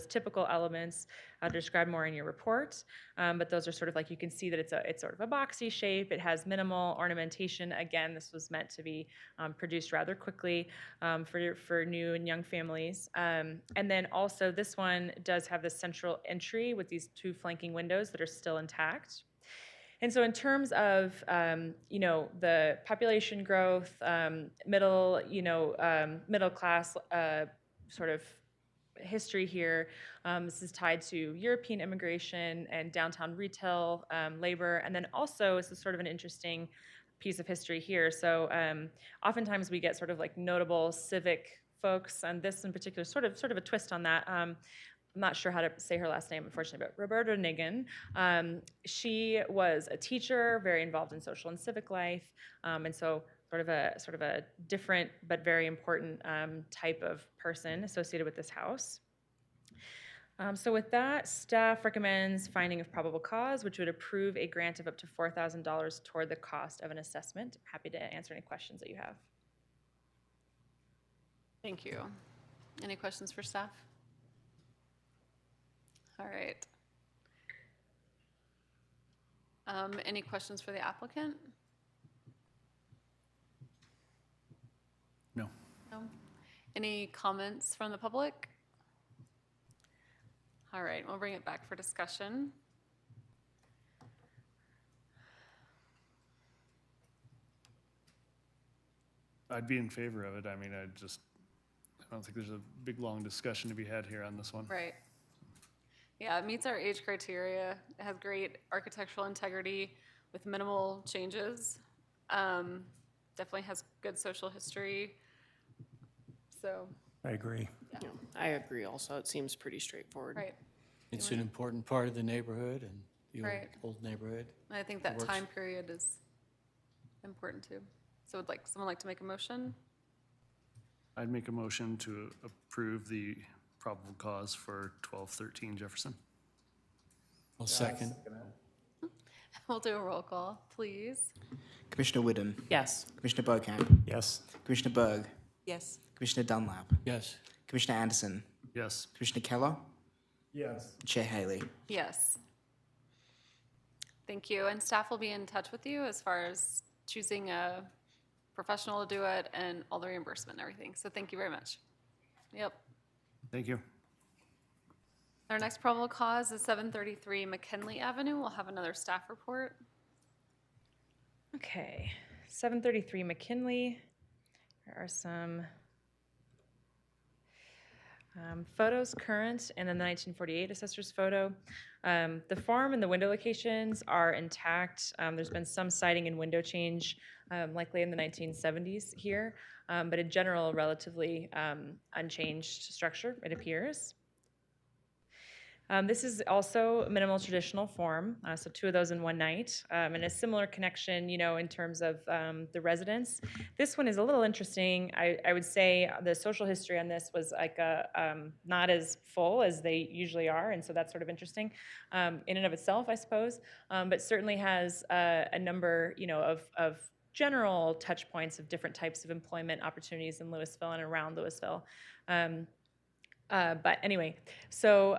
typical elements described more in your report. But those are sort of like, you can see that it's sort of a boxy shape. It has minimal ornamentation. Again, this was meant to be produced rather quickly for new and young families. And then also this one does have the central entry with these two flanking windows that are still intact. And so in terms of, the population growth, middle class sort of history here, this is tied to European immigration and downtown retail labor. And then also, this is sort of an interesting piece of history here. So oftentimes we get sort of like notable civic folks, and this in particular, sort of a twist on that. I'm not sure how to say her last name, unfortunately, but Roberta Nigan. She was a teacher, very involved in social and civic life, and so sort of a different but very important type of person associated with this house. So with that, staff recommends finding of probable cause, which would approve a grant of up to $4,000 toward the cost of an assessment. Happy to answer any questions that you have. Thank you. Any questions for staff? All right. Any questions for the applicant? No. No. Any comments from the public? All right, we'll bring it back for discussion. I'd be in favor of it. I mean, I don't think there's a big, long discussion to be had here on this one. Right. Yeah, it meets our age criteria. It has great architectural integrity with minimal changes. Definitely has good social history. So, I agree. Yeah, I agree also. It seems pretty straightforward. right. It's an important part of the neighborhood and the Right. old neighborhood. I think that Works. time period is important too. So would someone like to make a motion? I'd make a motion to approve the probable cause for 1213 Jefferson. I'll second. We'll do a roll call, please. Commissioner Whiddon, Yes. Commissioner Beaucamp, Yes. Commissioner Berg, Yes. Commissioner Dunlap, Yes. Commissioner Anderson, Yes. Commissioner Keller, Yes. Chair Haley. Yes. Thank you. And staff will be in touch with you as far as choosing a professional to do it and all the reimbursement and everything. So thank you very much. Yep. Thank you. Our next probable cause is 733 McKinley Avenue. We'll have another staff report. Okay, 733 McKinley. There are some photos current and then the 1948 assessor's photo. The farm and the window locations are intact. There's been some siding and window change, likely in the 1970s here, but in general, relatively unchanged structure, it appears. This is also minimal traditional form, so two of those in one night, and a similar connection, in terms of the residents. This one is a little interesting. I would say the social history on this was like not as full as they usually are, and so that's sort of interesting in and of itself, I suppose, but certainly has a number, of general touch points of different types of employment opportunities in Louisville and around Louisville. But anyway, so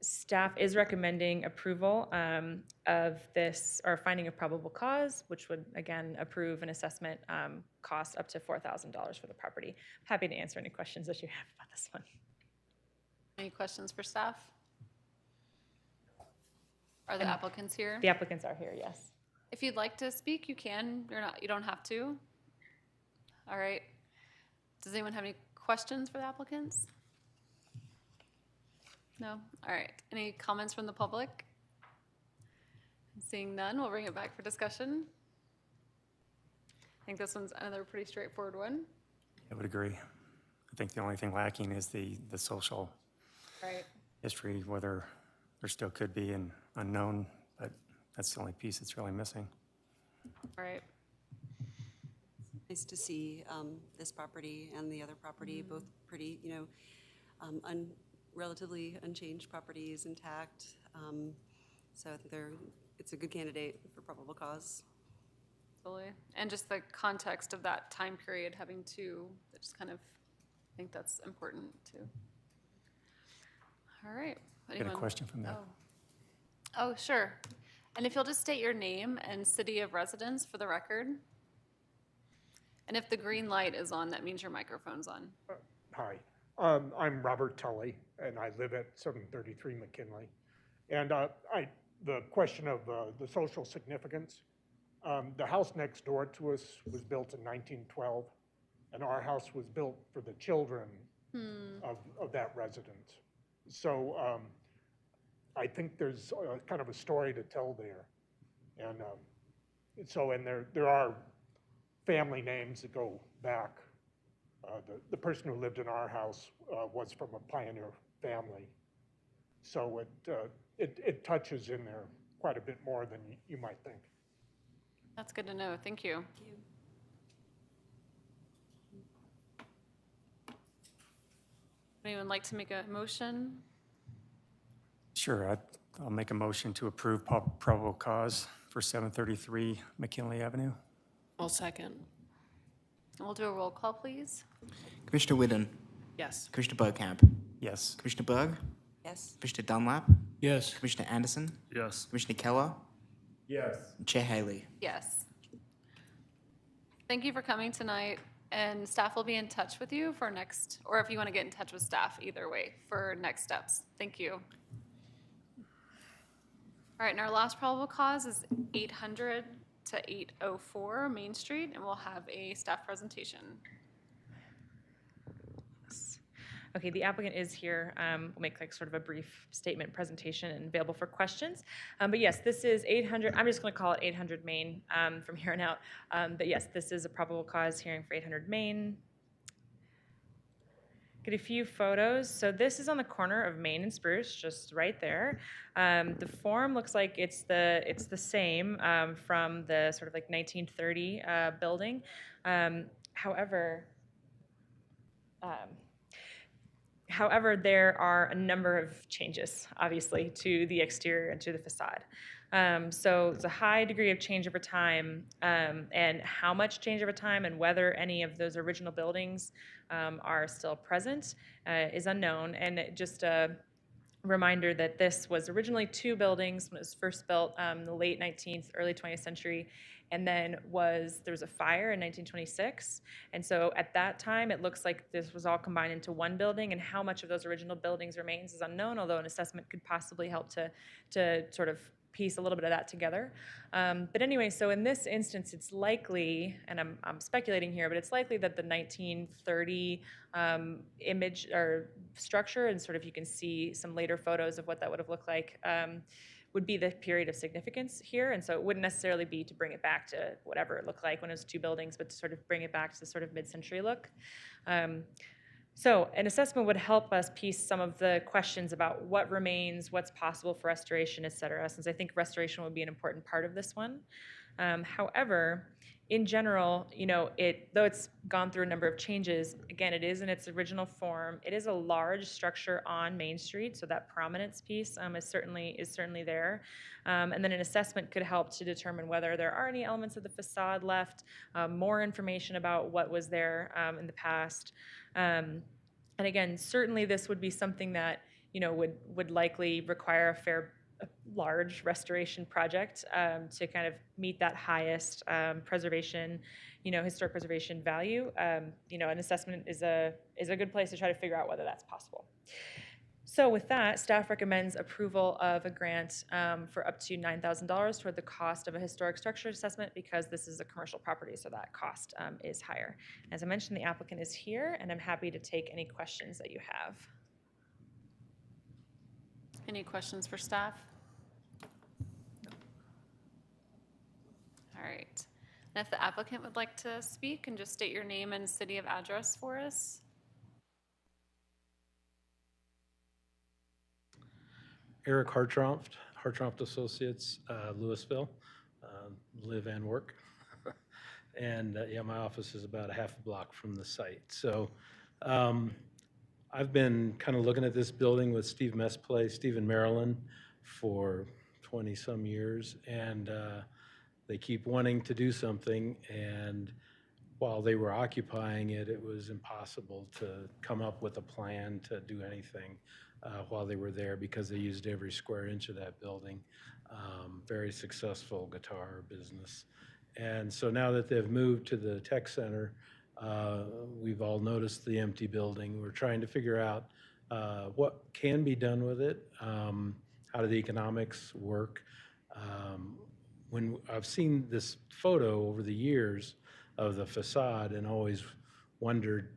staff is recommending approval of this, or finding a probable cause, which would, again, approve an assessment cost up to $4,000 for the property. Happy to answer any questions that you have about this one. Any questions for staff? Are the applicants here? The applicants are here, yes. If you'd like to speak, you can. You don't have to. All right. Does anyone have any questions for the applicants? No? All right. Any comments from the public? Seeing none, we'll bring it back for discussion. I think this one's another pretty straightforward one. I would agree. I think the only thing lacking is the social Right. history, whether there still could be an unknown, but that's the only piece that's really missing. All right. Nice to see this property and the other property, both pretty, relatively unchanged properties, intact. So I think it's a good candidate for probable cause. Totally. And just the context of that time period having two, I just kind of think that's important too. All right. I got a question from that. Oh, sure. And if you'll just state your name and city of residence for the record. And if the green light is on, that means your microphone's on. Hi, I'm Robert Tully, and I live at 733 McKinley. And the question of the social significance, the house next door to us was built in 1912, and our house was built for the children of that residence. So I think there's kind of a story to tell there. And there are family names that go back. The person who lived in our house was from a pioneer family. So it touches in there quite a bit more than you might think. That's good to know. Thank you. Thank you. Anyone like to make a motion? Sure, I'll make a motion to approve probable cause for 733 McKinley Avenue. I'll second. We'll do a roll call, please. Commissioner Whidden, Yes. Commissioner Bergkamp, Yes. Commissioner Berg, Yes. Commissioner Dunlap, Yes. Commissioner Anderson, Yes. Commissioner Keller, Yes. and Chair Haley. Yes. Thank you for coming tonight, and staff will be in touch with you for next, or if you want to get in touch with staff, either way, for next steps. Thank you. All right, and our last probable cause is 800 to 804 Main Street, and we'll have a staff presentation. Okay, the applicant is here. We'll make like sort of a brief statement presentation and available for questions. But yes, this is 800, I'm just gonna call it 800 Main from here on out. But yes, this is a probable cause hearing for 800 Main. Get a few photos. So this is on the corner of Main and Spruce, just right there. The form looks like it's the same from the sort of like 1930 building. However, there are a number of changes, obviously, to the exterior and to the facade. So it's a high degree of change over time, and how much change over time and whether any of those original buildings are still present is unknown. And just a reminder that this was originally two buildings when it was first built in the late 19th, early 20th century. And then there was a fire in 1926. And so at that time, it looks like this was all combined into one building, and how much of those original buildings remains is unknown, although an assessment could possibly help to sort of piece a little bit of that together. But anyway, so in this instance, it's likely, and I'm speculating here, but it's likely that the 1930 image or structure, and sort of you can see some later photos of what that would have looked like, would be the period of significance here. And so it wouldn't necessarily be to bring it back to whatever it looked like when it was two buildings, but to sort of bring it back to the sort of mid-century look. So an assessment would help us piece some of the questions about what remains, what's possible for restoration, et cetera, since I think restoration would be an important part of this one. However, in general, though it's gone through a number of changes, again, it is in its original form. It is a large structure on Main Street, so that prominence piece is certainly there. And then an assessment could help to determine whether there are any elements of the facade left, more information about what was there in the past. And again, certainly this would be something that would likely require a large restoration project to kind of meet that highest preservation, historic preservation value. An assessment is a good place to try to figure out whether that's possible. So with that, staff recommends approval of a grant for up to $9,000 toward the cost of a historic structure assessment because this is a commercial property, so that cost is higher. As I mentioned, the applicant is here, and I'm happy to take any questions that you have. Any questions for staff? All right. And if the applicant would like to speak, and just state your name and city of address for us. Eric Hartranft, Hartranft Associates, Louisville, live and work. And yeah, my office is about a half a block from the site. So I've been kind of looking at this building with Steve Mesplay, Steve in Maryland, for 20-some years. And they keep wanting to do something. And while they were occupying it, it was impossible to come up with a plan to do anything while they were there because they used every square inch of that building. Very successful guitar business. And so now that they've moved to the tech center, we've all noticed the empty building. We're trying to figure out what can be done with it. How do the economics work? When I've seen this photo over the years of the facade and always wondered,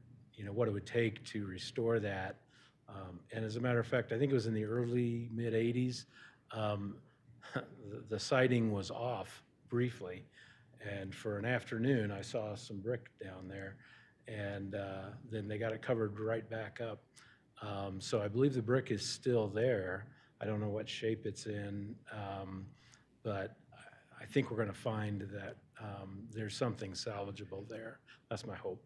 what it would take to restore that. And as a matter of fact, I think it was in the early, mid-'80s, the siding was off briefly. And for an afternoon, I saw some brick down there. And then they got it covered right back up. So I believe the brick is still there. I don't know what shape it's in, but I think we're going to find that there's something salvageable there. That's my hope.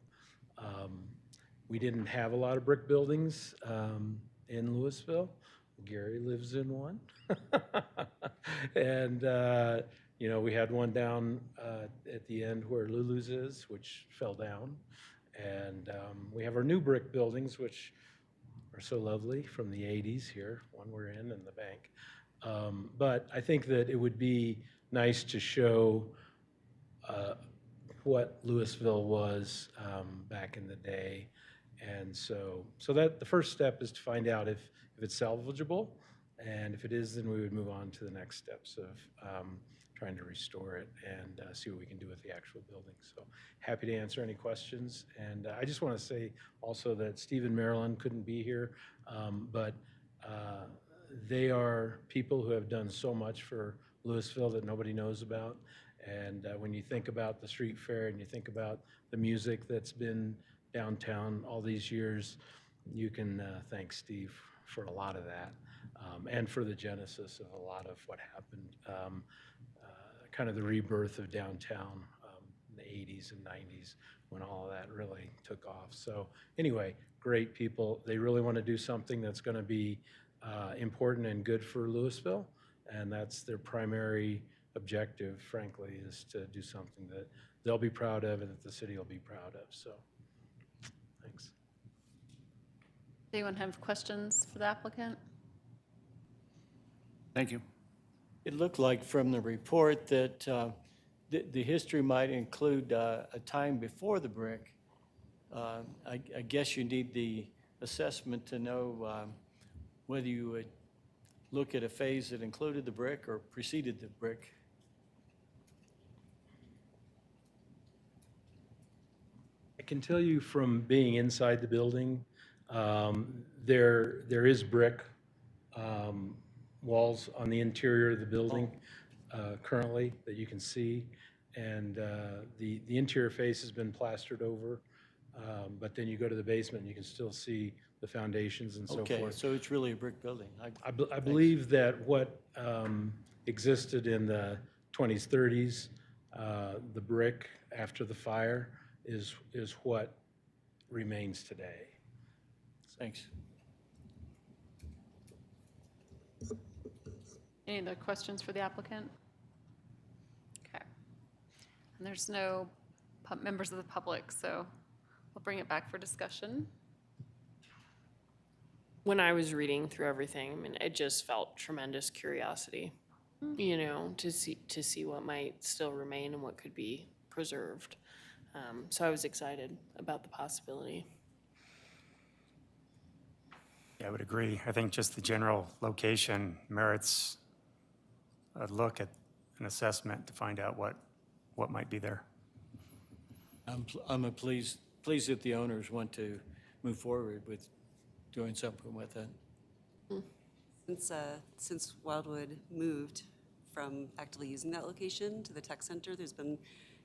We didn't have a lot of brick buildings in Louisville. Gary lives in one. And, we had one down at the end where Lulu's is, which fell down. And we have our new brick buildings, which are so lovely from the 80s here, one we're in and the bank. But I think that it would be nice to show what Louisville was back in the day. And so that the first step is to find out if it's salvageable. And if it is, then we would move on to the next steps of trying to restore it and see what we can do with the actual building. So happy to answer any questions. And I just want to say also that Steve in Maryland couldn't be here, but they are people who have done so much for Louisville that nobody knows about. And when you think about the street fair and you think about the music that's been downtown all these years, you can thank Steve for a lot of that and for the genesis of a lot of what happened, kind of the rebirth of downtown in the 80s and 90s when all of that really took off. So anyway, great people. They really want to do something that's going to be important and good for Louisville, and that's their primary objective, frankly, is to do something that they'll be proud of and that the city will be proud of. So thanks. Does anyone have questions for the applicant? Thank you. It looked like from the report that the history might include a time before the brick. I guess you need the assessment to know whether you would look at a phase that included the brick or preceded the brick. I can tell you from being inside the building, there is brick walls on the interior of the building currently that you can see. And the interior face has been plastered over, but then you go to the basement and you can still see the foundations and so Okay, forth. so it's really a brick building. I believe that what existed in the 20s, 30s, the brick after the fire is what remains today. Thanks. Any other questions for the applicant? Okay. And there's no members of the public, so we'll bring it back for discussion. When I was reading through everything, I mean, it just felt tremendous curiosity, to see what might still remain and what could be preserved. So I was excited about the possibility. Yeah, I would agree. I think just the general location merits a look at an assessment to find out what might be there. I'm pleased that the owners want to move forward with doing something with it. Since Wildwood moved from actively using that location to the tech center, there's been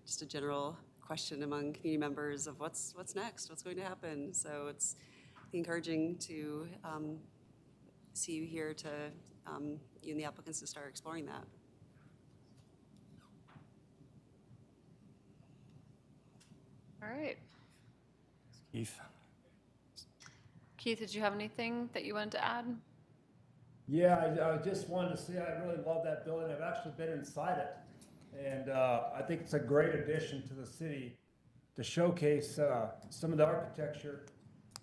just a general question among community members of what's next, what's going to happen. So it's encouraging to see you here to, you and the applicants to start exploring that. All right. Keith? Keith, did you have anything that you wanted to add? Yeah, I just wanted to say I really love that building. I've actually been inside it. And I think it's a great addition to the city to showcase some of the architecture.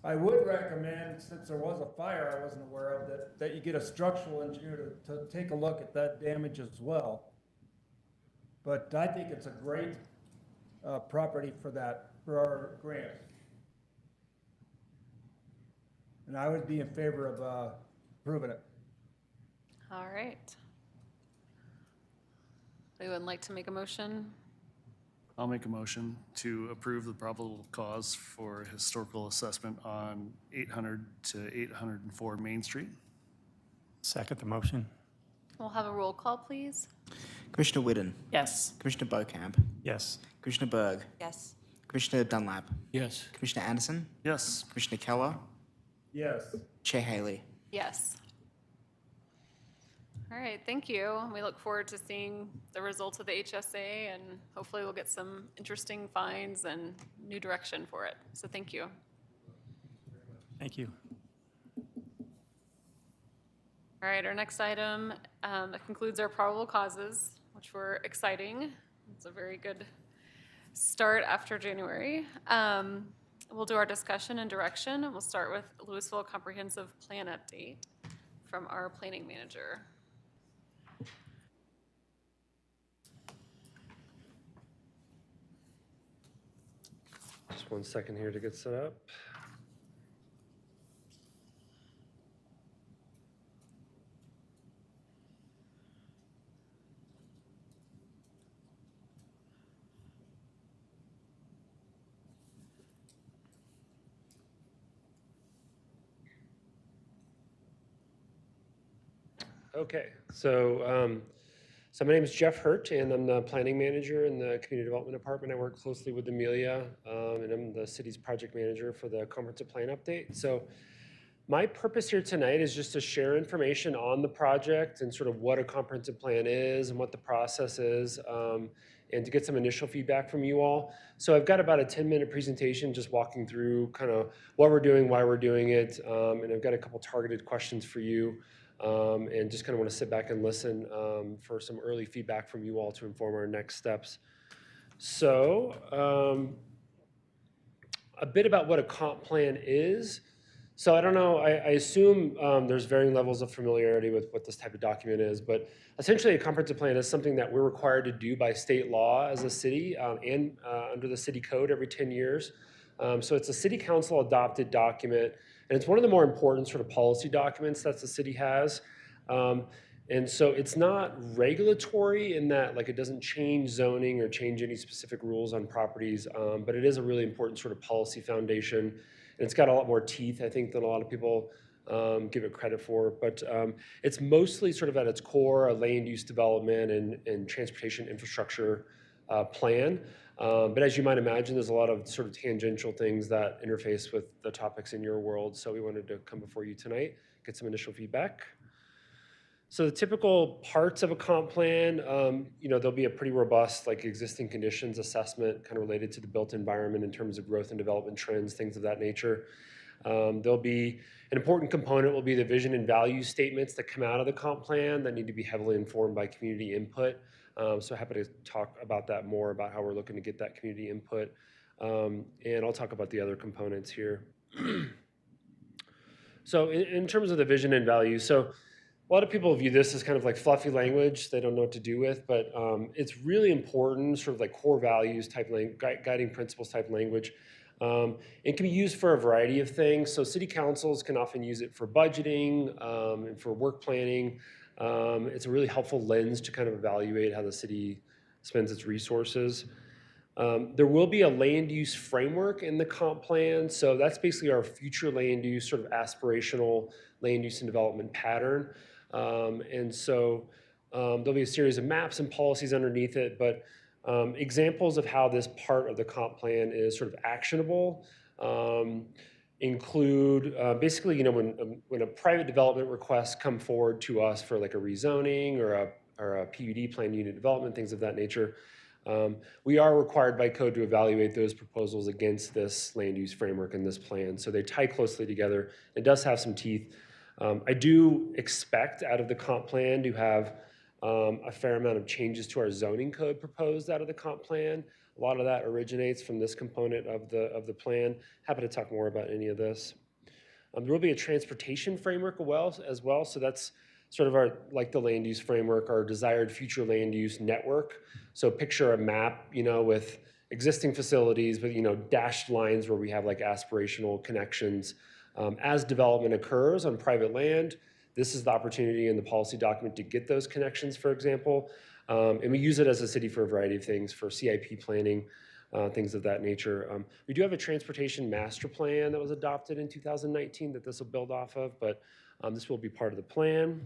I would recommend, since there was a fire I wasn't aware of, that you get a structural engineer to take a look at that damage as well. But I think it's a great property for our grant. And I would be in favor of approving it. All right. Anyone like to make a motion? I'll make a motion to approve the probable cause for historical assessment on 800 to 804 Main Street. Second the motion? We'll have a roll call, please. Commissioner Whidden, Yes. Commissioner Beaucamp, Yes. Commissioner Berg, Yes. Commissioner Dunlap, Yes. Commissioner Anderson, Yes. Commissioner Keller, Yes. Chair Haley. Yes. All right, thank you. We look forward to seeing the results of the HSA, and hopefully we'll get some interesting finds and new direction for it. So thank you. Thank you. All right, our next item that concludes our probable causes, which were exciting. It's a very good start after January. We'll do our discussion and direction, and we'll start with Louisville Comprehensive Plan Update from our planning manager. Just 1 second here to get set up. Okay, so my name is Jeff Hurt, and I'm the planning manager in the community development department. I work closely with Amelia, and I'm the city's project manager for the comprehensive plan update. So my purpose here tonight is just to share information on the project and sort of what a comprehensive plan is and what the process is, and to get some initial feedback from you all. So I've got about a 10-minute presentation just walking through kind of what we're doing, why we're doing it, and I've got a couple targeted questions for you. And just kind of want to sit back and listen for some early feedback from you all to inform our next steps. So a bit about what a comp plan is. So I don't know, I assume there's varying levels of familiarity with what this type of document is, but essentially a comprehensive plan is something that we're required to do by state law as a city and under the city code every 10 years. So it's a city council adopted document, and it's one of the more important sort of policy documents that the city has. And so it's not regulatory in that like it doesn't change zoning or change any specific rules on properties, but it is a really important sort of policy foundation. And it's got a lot more teeth, I think, than a lot of people give it credit for. But it's mostly sort of at its core a land use development and transportation infrastructure plan. But as you might imagine, there's a lot of sort of tangential things that interface with the topics in your world. So we wanted to come before you tonight, get some initial feedback. So the typical parts of a comp plan, there'll be a pretty robust like existing conditions assessment kind of related to the built environment in terms of growth and development trends, things of that nature. There'll be an important component will be the vision and value statements that come out of the comp plan that need to be heavily informed by community input. So happy to talk about that more, about how we're looking to get that community input. And I'll talk about the other components here. So in terms of the vision and value, so a lot of people view this as kind of like fluffy language they don't know what to do with, but it's really important, sort of like core values type guiding principles type language. It can be used for a variety of things. So city councils can often use it for budgeting and for work planning. It's a really helpful lens to kind of evaluate how the city spends its resources. There will be a land use framework in the comp plan. So that's basically our future land use, sort of aspirational land use and development pattern. And so there'll be a series of maps and policies underneath it, but examples of how this part of the comp plan is sort of actionable include basically, when a private development request come forward to us for like a rezoning or a PUD, planned unit development, things of that nature, we are required by code to evaluate those proposals against this land use framework and this plan. So they tie closely together. It does have some teeth. I do expect out of the comp plan to have a fair amount of changes to our zoning code proposed out of the comp plan. A lot of that originates from this component of the plan. Happy to talk more about any of this. There will be a transportation framework as well. So that's sort of like the land use framework, our desired future land use network. So picture a map, with existing facilities, but dashed lines where we have like aspirational connections. As development occurs on private land, this is the opportunity in the policy document to get those connections, for example. And we use it as a city for a variety of things, for CIP planning, things of that nature. We do have a transportation master plan that was adopted in 2019 that this will build off of, but this will be part of the plan.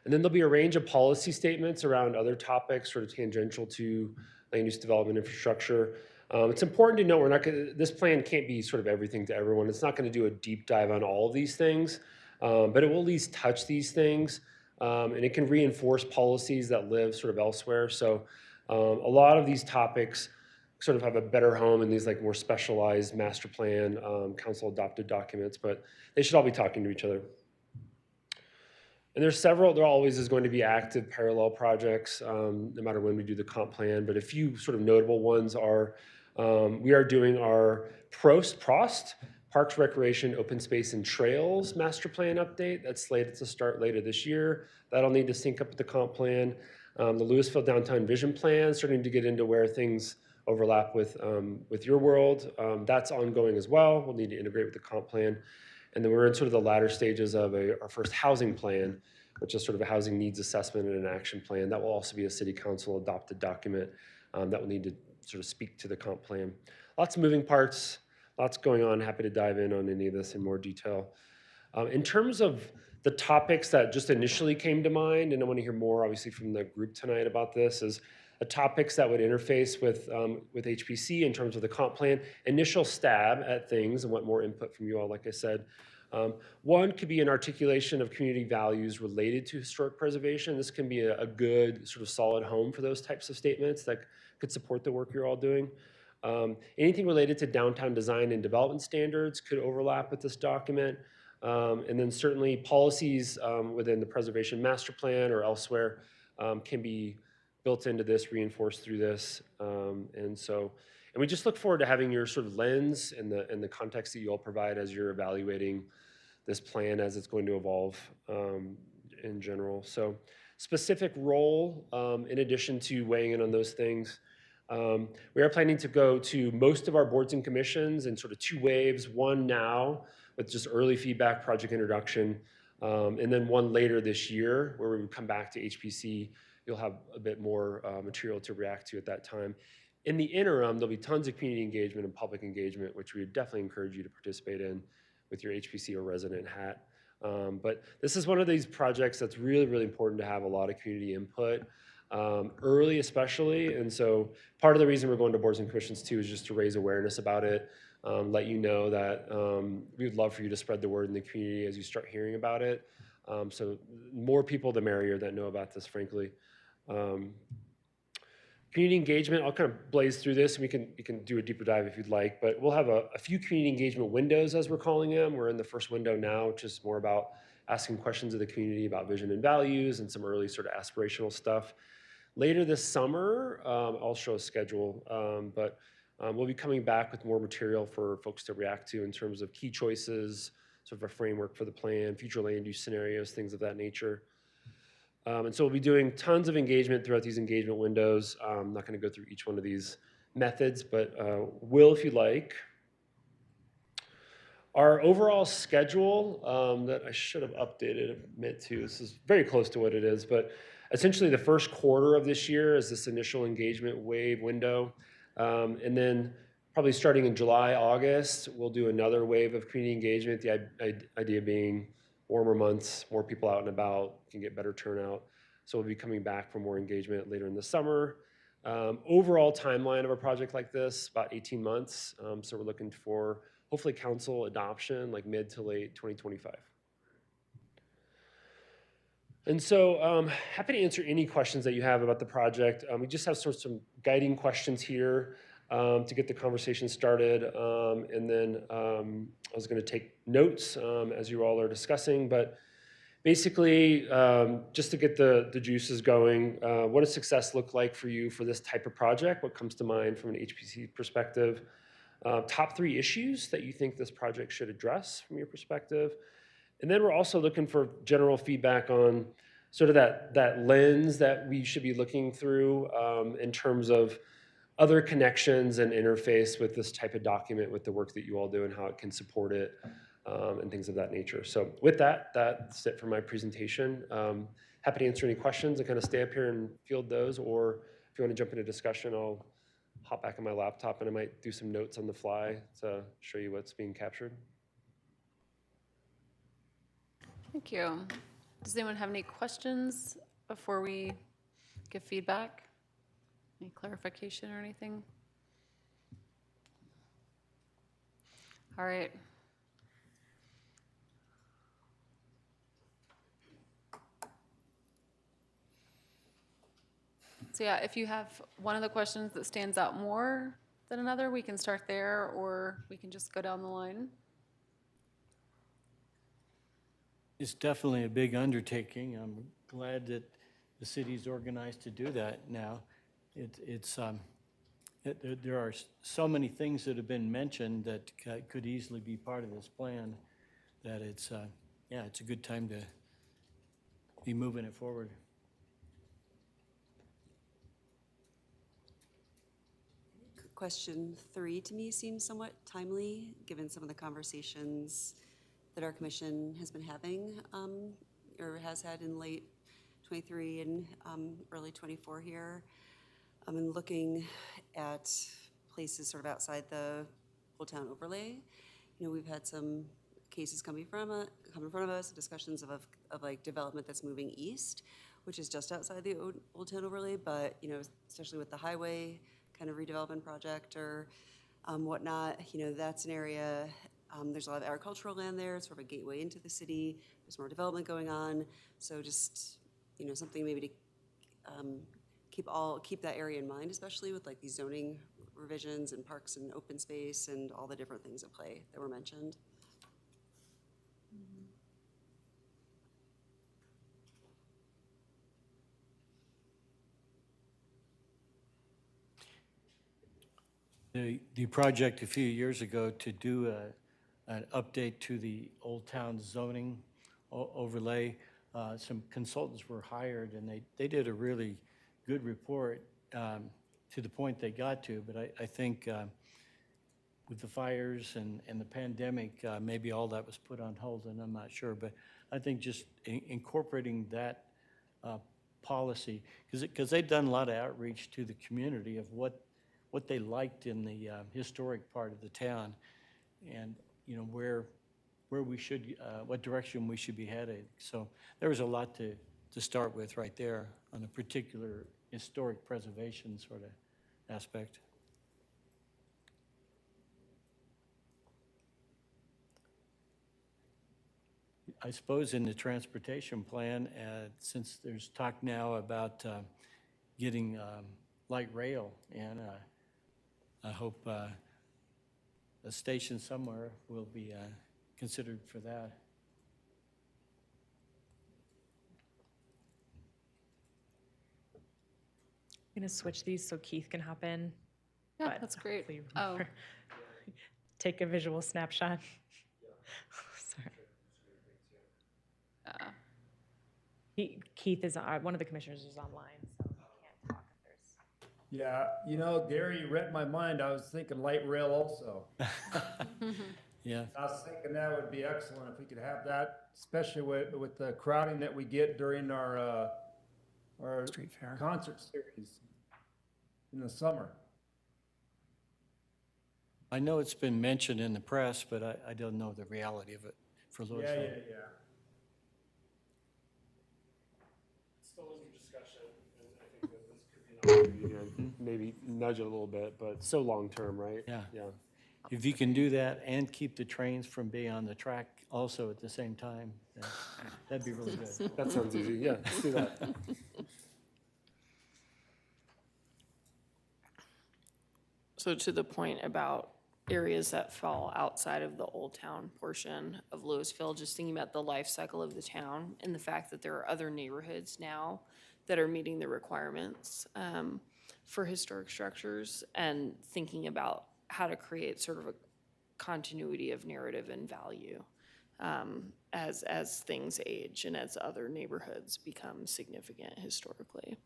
And then there'll be a range of policy statements around other topics sort of tangential to land use development infrastructure. It's important to note this plan can't be sort of everything to everyone. It's not going to do a deep dive on all of these things. But it will at least touch these things, and it can reinforce policies that live sort of elsewhere. So a lot of these topics sort of have a better home in these like more specialized master plan, council adopted documents, but they should all be talking to each other. And there always is going to be active parallel projects, no matter when we do the comp plan, but a few sort of notable ones are, we are doing our PROST, Parks, Recreation, Open Space, and Trails Master Plan update. That's slated to start later this year. That'll need to sync up with the comp plan. The Louisville Downtown Vision Plan, starting to get into where things overlap with your world. That's ongoing as well. We'll need to integrate with the comp plan. And then we're in sort of the latter stages of our first housing plan, which is sort of a housing needs assessment and an action plan. That will also be a city council adopted document that will need to sort of speak to the comp plan. Lots of moving parts. Lots going on. Happy to dive in on any of this in more detail. In terms of the topics that just initially came to mind, and I want to hear more obviously from the group tonight about this, is topics that would interface with HPC in terms of the comp plan, initial stab at things and want more input from you all, like I said. One could be an articulation of community values related to historic preservation. This can be a good sort of solid home for those types of statements that could support the work you're all doing. Anything related to downtown design and development standards could overlap with this document. And then certainly policies within the preservation master plan or elsewhere can be built into this, reinforced through this. And we just look forward to having your sort of lens and the context that you all provide as you're evaluating this plan as it's going to evolve in general. So specific role, in addition to weighing in on those things, we are planning to go to most of our boards and commissions in sort of two waves, one now with just early feedback, project introduction, and then one later this year where we would come back to HPC. You'll have a bit more material to react to at that time. In the interim, there'll be tons of community engagement and public engagement, which we would definitely encourage you to participate in with your HPC or resident hat. But this is one of these projects that's really, really important to have a lot of community input. Early especially, and so part of the reason we're going to boards and commissions too is just to raise awareness about it, let you know that we would love for you to spread the word in the community as you start hearing about it. So more people the merrier that know about this, frankly. Community engagement, I'll kind of blaze through this and we can do a deeper dive if you'd like, but we'll have a few community engagement windows as we're calling them. We're in the first window now, which is more about asking questions of the community about vision and values and some early sort of aspirational stuff. Later this summer, I'll show a schedule, but we'll be coming back with more material for folks to react to in terms of key choices, sort of a framework for the plan, future land use scenarios, things of that nature. And so we'll be doing tons of engagement throughout these engagement windows. I'm not going to go through each one of these methods, but will if you like. Our overall schedule that I should have updated, admit to, this is very close to what it is, but essentially the first quarter of this year is this initial engagement wave window. And then probably starting in July, August, we'll do another wave of community engagement. The idea being warmer months, more people out and about, can get better turnout. So we'll be coming back for more engagement later in the summer. Overall timeline of a project like this, about 18 months. So we're looking for hopefully council adoption like mid to late 2025. And so happy to answer any questions that you have about the project. We just have some guiding questions here to get the conversation started. And then I was going to take notes as you all are discussing, but basically just to get the juices going, what does success look like for you for this type of project? What comes to mind from an HPC perspective? Top 3 issues that you think this project should address from your perspective. And then we're also looking for general feedback on sort of that lens that we should be looking through in terms of other connections and interface with this type of document, with the work that you all do and how it can support it and things of that nature. So with that, that's it for my presentation. Happy to answer any questions and kind of stay up here and field those, or if you want to jump into discussion, I'll hop back on my laptop and I might do some notes on the fly to show you what's being captured. Thank you. Does anyone have any questions before we give feedback? Any clarification or anything? All right. So yeah, if you have one of the questions that stands out more than another, we can start there, or we can just go down the line. It's definitely a big undertaking. I'm glad that the city's organized to do that now. There are so many things that have been mentioned that could easily be part of this plan that it's a good time to be moving it forward. Question 3 to me seems somewhat timely, given some of the conversations that our commission has been having or has had in late 23 and early 24 here. And looking at places sort of outside the Old Town overlay. You know, we've had some cases come in front of us, discussions of like development that's moving east, which is just outside the Old Town overlay, but you know, especially with the highway kind of redevelopment project or whatnot, you know, that's an area, there's a lot of agricultural land there, it's sort of a gateway into the city, there's more development going on, so just, you know, something maybe to keep that area in mind, especially with like these zoning revisions and parks and open space and all the different things at play that were mentioned. The project a few years ago to do an update to the Old Town zoning overlay, some consultants were hired and they did a really good report to the point they got to, but I think with the fires and the pandemic, maybe all that was put on hold, and I'm not sure, but I think just incorporating that policy, because they've done a lot of outreach to the community of what they liked in the historic part of the town, and you know where we should, what direction we should be headed. So there was a lot to start with right there on a particular historic preservation sort of aspect. I suppose in the transportation plan, since there's talk now about getting light rail, and I hope a station somewhere will be considered for that. I'm going to switch these so Keith can hop in. Yeah, but that's great. hopefully Oh. remember- Take a visual snapshot. Sorry. Keith is, one of the commissioners is online, so he can't talk if there's Yeah, you know, Gary read my mind. I was thinking light rail also. Yeah, I was thinking that would be excellent if we could have that, especially with the crowding that we get during our Street fair. concert series in the summer. I know it's been mentioned in the press, but I don't know the reality of it for Yeah, Louisville. yeah. Still under discussion, and I think that this could be an opportunity to maybe nudge it a little bit, but so long-term, right? Yeah. Yeah. If you can do that and keep the trains from being on the track also at the same time, then that'd be really good. That sounds easy. Yeah, let's do that. So to the point about areas that fall outside of the Old Town portion of Louisville, just thinking about the life cycle of the town and the fact that there are other neighborhoods now that are meeting the requirements for historic structures, and thinking about how to create sort of a continuity of narrative and value as things age and as other neighborhoods become significant historically.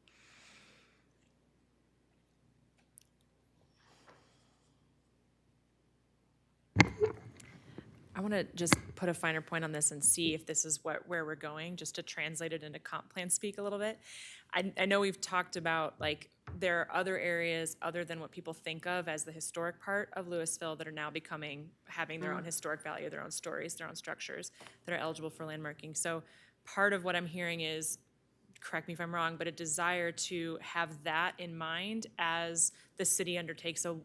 I want to just put a finer point on this and see if this is where we're going, just to translate it into comp plan speak a little bit. I know we've talked about, like, there are other areas other than what people think of as the historic part of Louisville that are now having their own historic value, their own stories, their own structures that are eligible for landmarking. So part of what I'm hearing is, correct me if I'm wrong, but a desire to have that in mind as the city undertakes a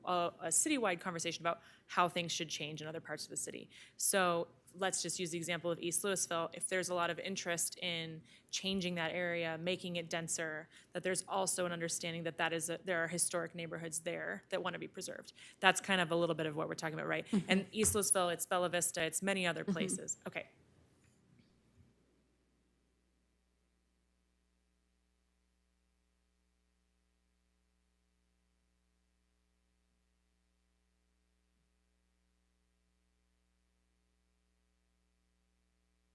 citywide conversation about how things should change in other parts of the city. So let's just use the example of East Louisville. If there's a lot of interest in changing that area, making it denser, that there's also an understanding that there are historic neighborhoods there that want to be preserved. That's kind of a little bit of what we're talking about, right? And East Louisville, it's Bella Vista, it's many other places. Okay.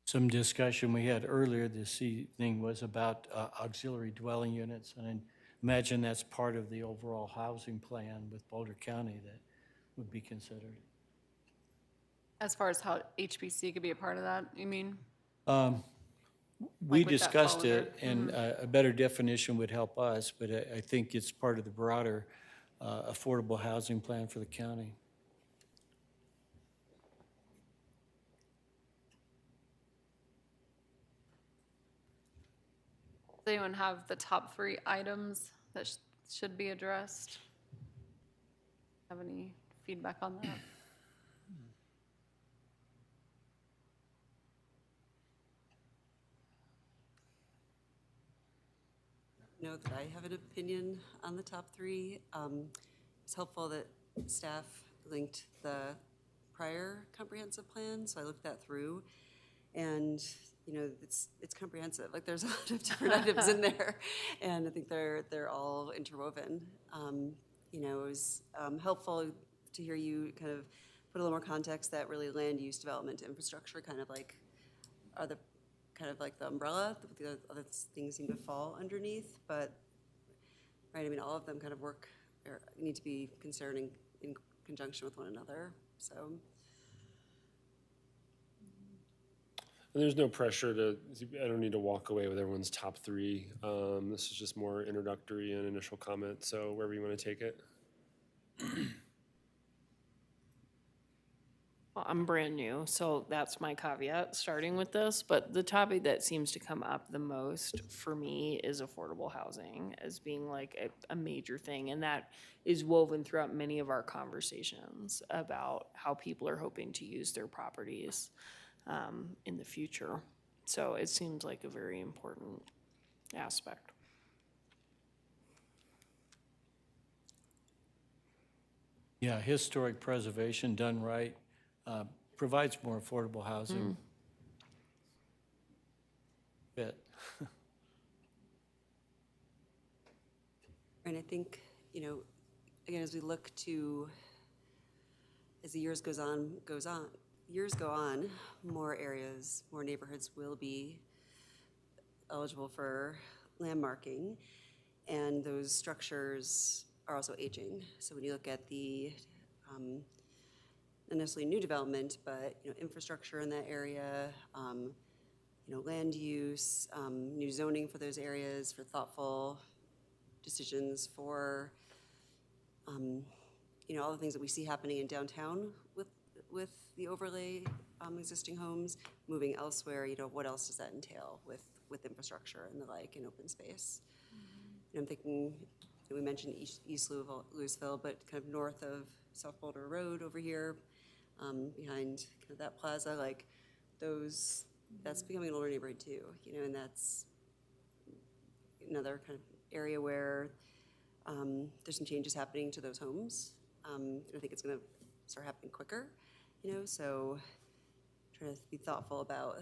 Some discussion we had earlier this evening was about auxiliary dwelling units, and I imagine that's part of the overall housing plan with Boulder County that would be considered. As far as how HBC could be a part of that, you mean? We Like with that discussed folder? it, and a better definition would help us, but I think it's part of the broader affordable housing plan for the county. Does anyone have the top 3 items that should be addressed? Have any feedback on that? Know that I have an opinion on the top 3. It's helpful that staff linked the prior comprehensive plan, so I looked that through, and you know, it's comprehensive. Like, there's a lot of different items in there, and I think they're all interwoven. You know, it was helpful to hear you kind of put a little more context that really land use development infrastructure kind of like are the kind of like the umbrella. The other things seem to fall underneath, but right, I mean, all of them kind of work or need to be considered in conjunction with one another. So. And there's no pressure I don't need to walk away with everyone's top 3. This is just more introductory and initial comment, so wherever you want to take it. Well, I'm brand new, so that's my caveat starting with this, but the topic that seems to come up the most for me is affordable housing as being like a major thing, and that is woven throughout many of our conversations about how people are hoping to use their properties in the future. So it seems like a very important aspect. Yeah, historic preservation done right provides more affordable housing. Bet. And I think, you know, again, as we look to, as the years go on, more areas, more neighborhoods will be eligible for landmarking, and those structures are also aging. So when you look at the, not necessarily new development, but, infrastructure in that area, land use, new zoning for those areas, for thoughtful decisions, for, all the things that we see happening in downtown with the overlay existing homes, moving elsewhere, what else does that entail with infrastructure and the like in open space? And I'm thinking, we mentioned East Louisville, but kind of north of South Boulder Road over here, behind kind of that plaza, like that's becoming an older neighborhood too, and that's another kind of area where there's some changes happening to those homes. I think it's going to start happening quicker, so trying to be thoughtful about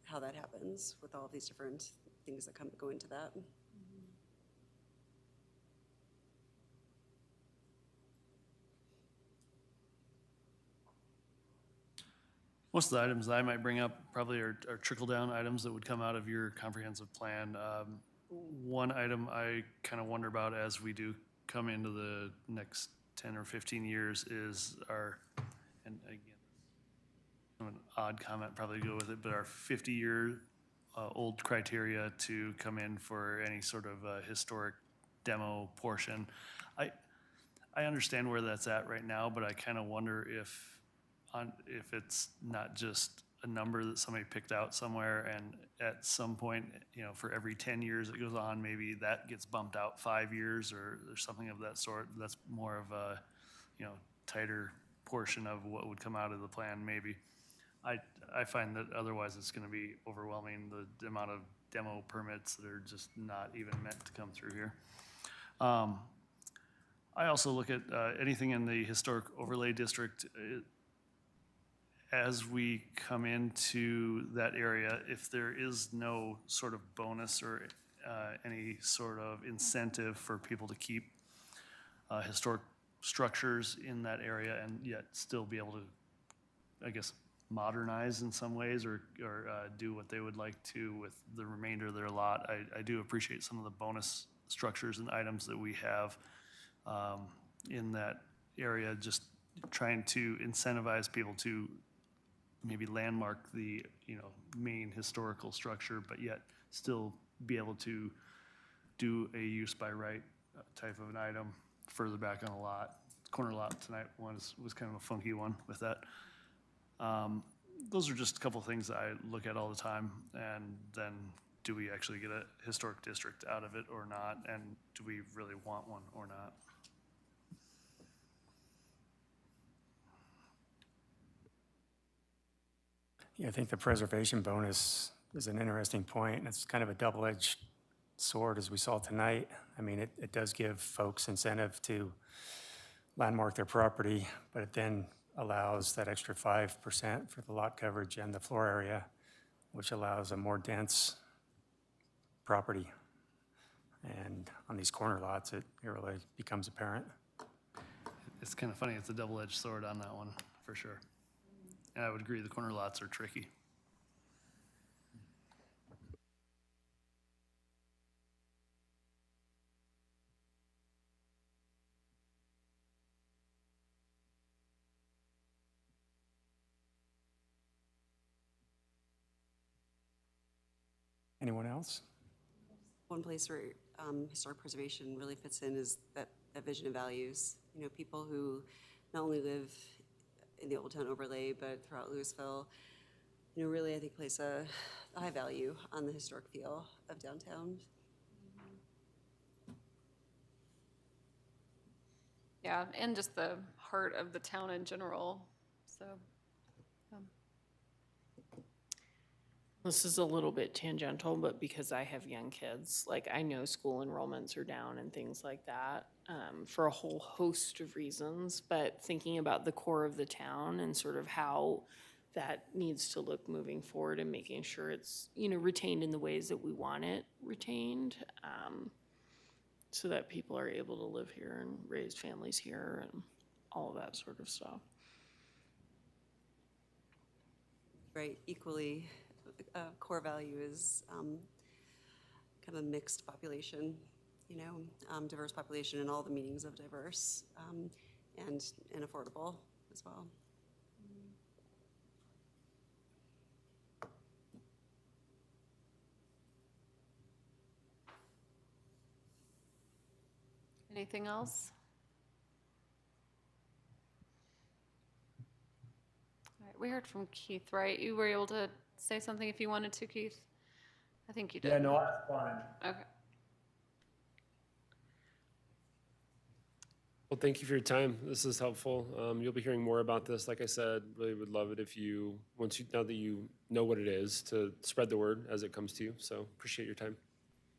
how that happens with all of these different things that go into that. Most of the items that I might bring up probably are trickle-down items that would come out of your comprehensive plan. One item I kind of wonder about as we do come into the next 10 or 15 years is and again, an odd comment probably to go with it, but our 50-year old criteria to come in for any sort of historic demo portion. I understand where that's at right now, but I kind of wonder if it's not just a number that somebody picked out somewhere, and at some point, for every 10 years it goes on, maybe that gets bumped out 5 years or something of that sort. That's more of a, tighter portion of what would come out of the plan, maybe. I find that otherwise it's going to be overwhelming, the amount of demo permits that are just not even meant to come through here. I also look at anything in the historic overlay district. As we come into that area, if there is no sort of bonus or any sort of incentive for people to keep historic structures in that area and yet still be able to, I guess, modernize in some ways or do what they would like to with the remainder of their lot, I do appreciate some of the bonus structures and items that we have in that area, just trying to incentivize people to maybe landmark the main historical structure, but yet still be able to do a use by right type of an item further back on the lot. Corner lot tonight was kind of a funky one with that. Those are just a couple of things that I look at all the time, and then do we actually get a historic district out of it or not, and do we really want one or not? Yeah, I think the preservation bonus is an interesting point, and it's kind of a double-edged sword, as we saw tonight. I mean, it does give folks incentive to landmark their property, but it then allows that extra 5% for the lot coverage and the floor area, which allows a more dense property. And on these corner lots, it really becomes apparent. It's kind of funny, it's a double-edged sword on that one, for sure. And I would agree, the corner lots are tricky. Anyone else? One place where historic preservation really fits in is that vision of values. People who not only live in the Old Town overlay, but throughout Louisville, really I think place a high value on the historic feel of downtown. Yeah, and just the heart of the town in general, so. This is a little bit tangential, but because I have young kids, like I know school enrollments are down and things like that for a whole host of reasons. But thinking about the core of the town and sort of how that needs to look moving forward and making sure it's, retained in the ways that we want it retained, so that people are able to live here and raise families here and all of that sort of stuff. Right, equally. Core value is kind of a mixed population diverse population and all the meanings of diverse, and affordable as well. Anything else? All right, we heard from Keith, right? You were able to say something if you wanted to, Keith? I think you did. Yeah, no, that's fine. Okay. Well, thank you for your time. This is helpful. You'll be hearing more about this. Like I said, really would love it if you, now that you know what it is, to spread the word as it comes to you. So appreciate your time.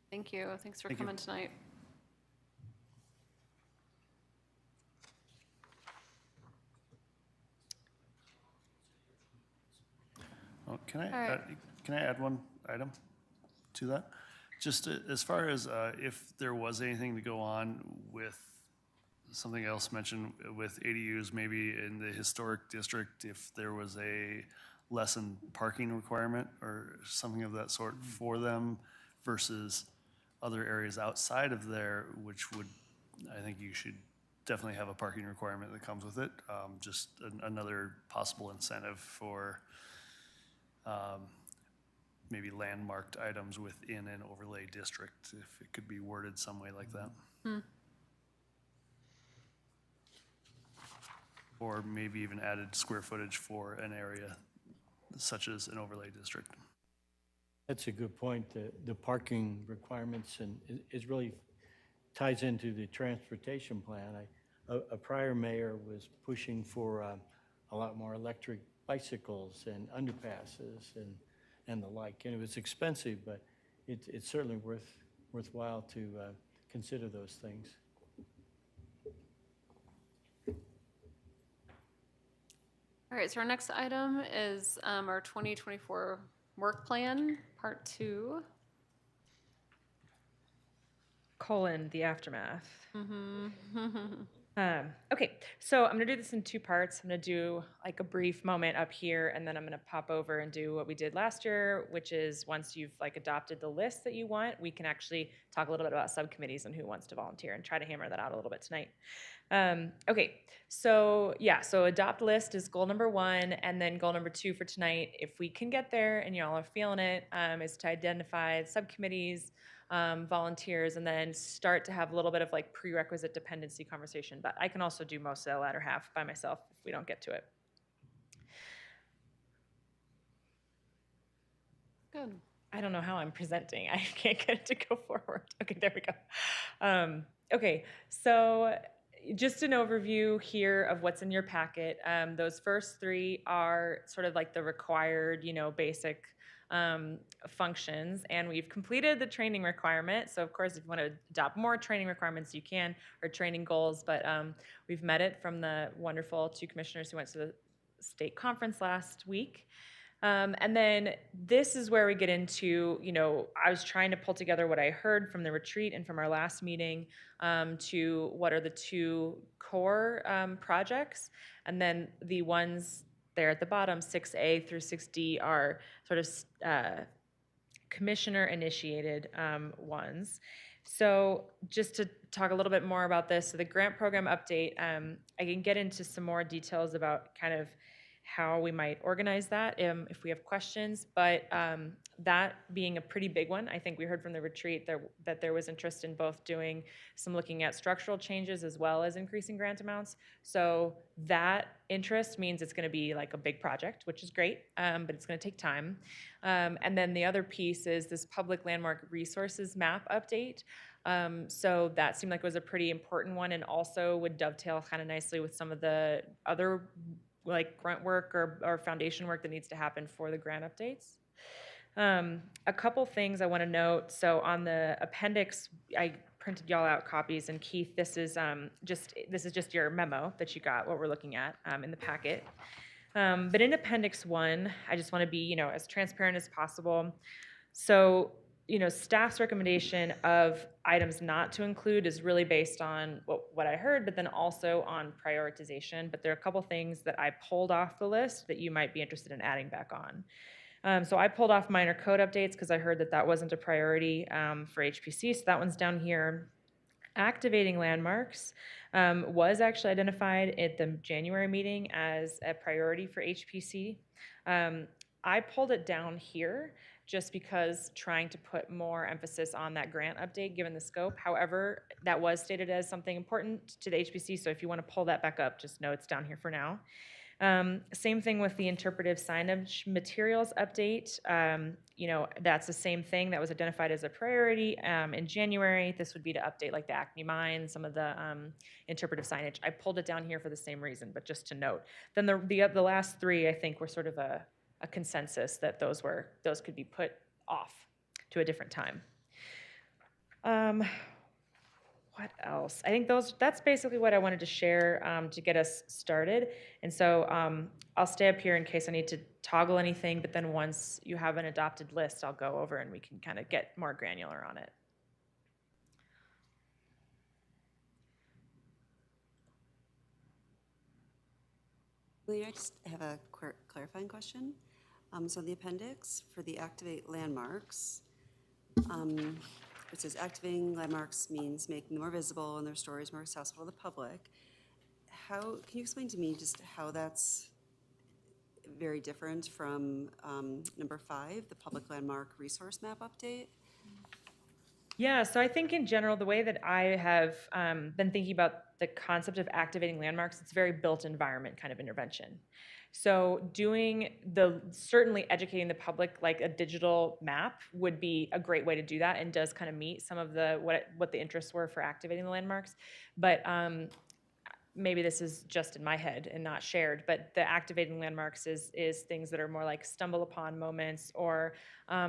Thank you. Thanks for Thank you. coming tonight. Well, can I All right. add one item to that? Just as far as if there was anything to go on with something else mentioned with ADUs, maybe in the historic district, if there was a lessened parking requirement or something of that sort for them versus other areas outside of there, which would, I think you should definitely have a parking requirement that comes with it. Just another possible incentive for maybe landmarked items within an overlay district, if it could be worded some way like that. Or maybe even added square footage for an area such as an overlay district. That's a good point. The parking requirements and it really ties into the transportation plan. A prior mayor was pushing for a lot more electric bicycles and underpasses and the like. And it was expensive, but it's certainly worthwhile to consider those things. All right, so our next item is our 2024 work plan, part 2. The aftermath. Okay, so I'm gonna do this in 2 parts. I'm gonna do like a brief moment up here, and then I'm gonna pop over and do what we did last year, which is once you've like adopted the list that you want, we can actually talk a little bit about subcommittees and who wants to volunteer and try to hammer that out a little bit tonight. Okay, so yeah, so adopt list is goal number 1, and then goal number 2 for tonight, if we can get there and y'all are feeling it, is to identify subcommittees, volunteers, and then start to have a little bit of like prerequisite dependency conversation. But I can also do most of the latter half by myself if we don't get to it. Good. I don't know how I'm presenting. I can't get it to go forward. Okay, there we go. Okay, so just an overview here of what's in your packet. Those first 3 are sort of like the required, basic functions, and we've completed the training requirement. So of course, if you want to adopt more training requirements, you can, or training goals, but we've met it from the wonderful 2 commissioners who went to the state conference last week. And then this is where we get into, I was trying to pull together what I heard from the retreat and from our last meeting to what are the 2 core projects, and then the ones there at the bottom, 6A through 6D, are sort of commissioner-initiated ones. So just to talk a little bit more about this, so the grant program update, I can get into some more details about kind of how we might organize that if we have questions, but that being a pretty big one, I think we heard from the retreat that there was interest in both doing some looking at structural changes as well as increasing grant amounts. So that interest means it's gonna be like a big project, which is great, but it's gonna take time. And then the other piece is this public landmark resources map update. So that seemed like it was a pretty important one, and also would dovetail kind of nicely with some of the other like grunt work or foundation work that needs to happen for the grant updates. A couple things I want to note. So on the appendix, I printed y'all out copies, and Keith, this is just your memo that you got, what we're looking at in the packet. But in Appendix 1, I just want to be, as transparent as possible. So, staff's recommendation of items not to include is really based on what I heard, but then also on prioritization. But there are a couple things that I pulled off the list that you might be interested in adding back on. So I pulled off minor code updates because I heard that wasn't a priority for HPC, so that one's down here. Activating landmarks was actually identified at the January meeting as a priority for HPC. I pulled it down here just because trying to put more emphasis on that grant update given the scope. However, that was stated as something important to the HPC, so if you want to pull that back up, just know it's down here for now. Same thing with the interpretive signage materials update. That's the same thing that was identified as a priority in January. This would be to update like the Acme Mine, some of the interpretive signage. I pulled it down here for the same reason, but just to note. Then the last three, I think, were sort of a consensus that those could be put off to a different time. What else? I think that's basically what I wanted to share to get us started. And so I'll stay up here in case I need to toggle anything, but then once you have an adopted list, I'll go over and we can kind of get more granular on it. Lee, I just have a clarifying question. So in the appendix for the activate landmarks, it says activating landmarks means making them more visible and their stories more accessible to the public. Can you explain to me just how that's very different from number 5, the public landmark resource map update? Yeah, so I think in general, the way that I have been thinking about the concept of activating landmarks, it's a very built environment kind of intervention. So certainly educating the public like a digital map would be a great way to do that and does kind of meet some of what the interests were for activating the landmarks. But maybe this is just in my head and not shared, but the activating landmarks is things that are more like stumble upon moments or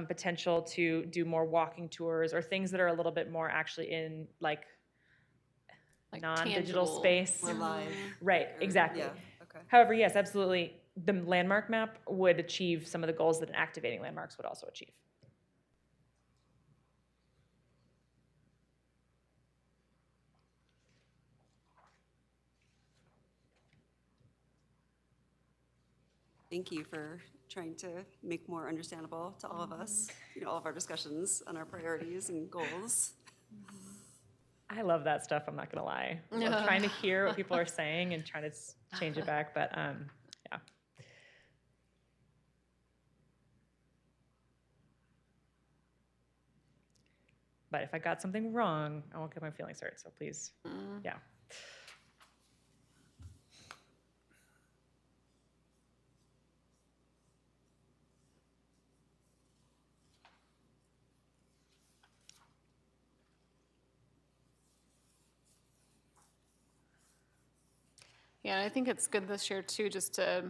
potential to do more walking tours or things that are a little bit more actually in like non-digital tangible, space. Or live. Right, exactly. Yeah, okay. However, yes, absolutely, the landmark map would achieve some of the goals that an activating landmarks would also achieve. Thank you for trying to make more understandable to all of us, all of our discussions on our priorities and goals. I love that stuff, I'm not gonna lie. I'm trying to hear what people are saying and trying to change it back, but yeah. But if I got something wrong, I won't get my feelings hurt, so please, yeah. Yeah, and I think it's good this year too, just to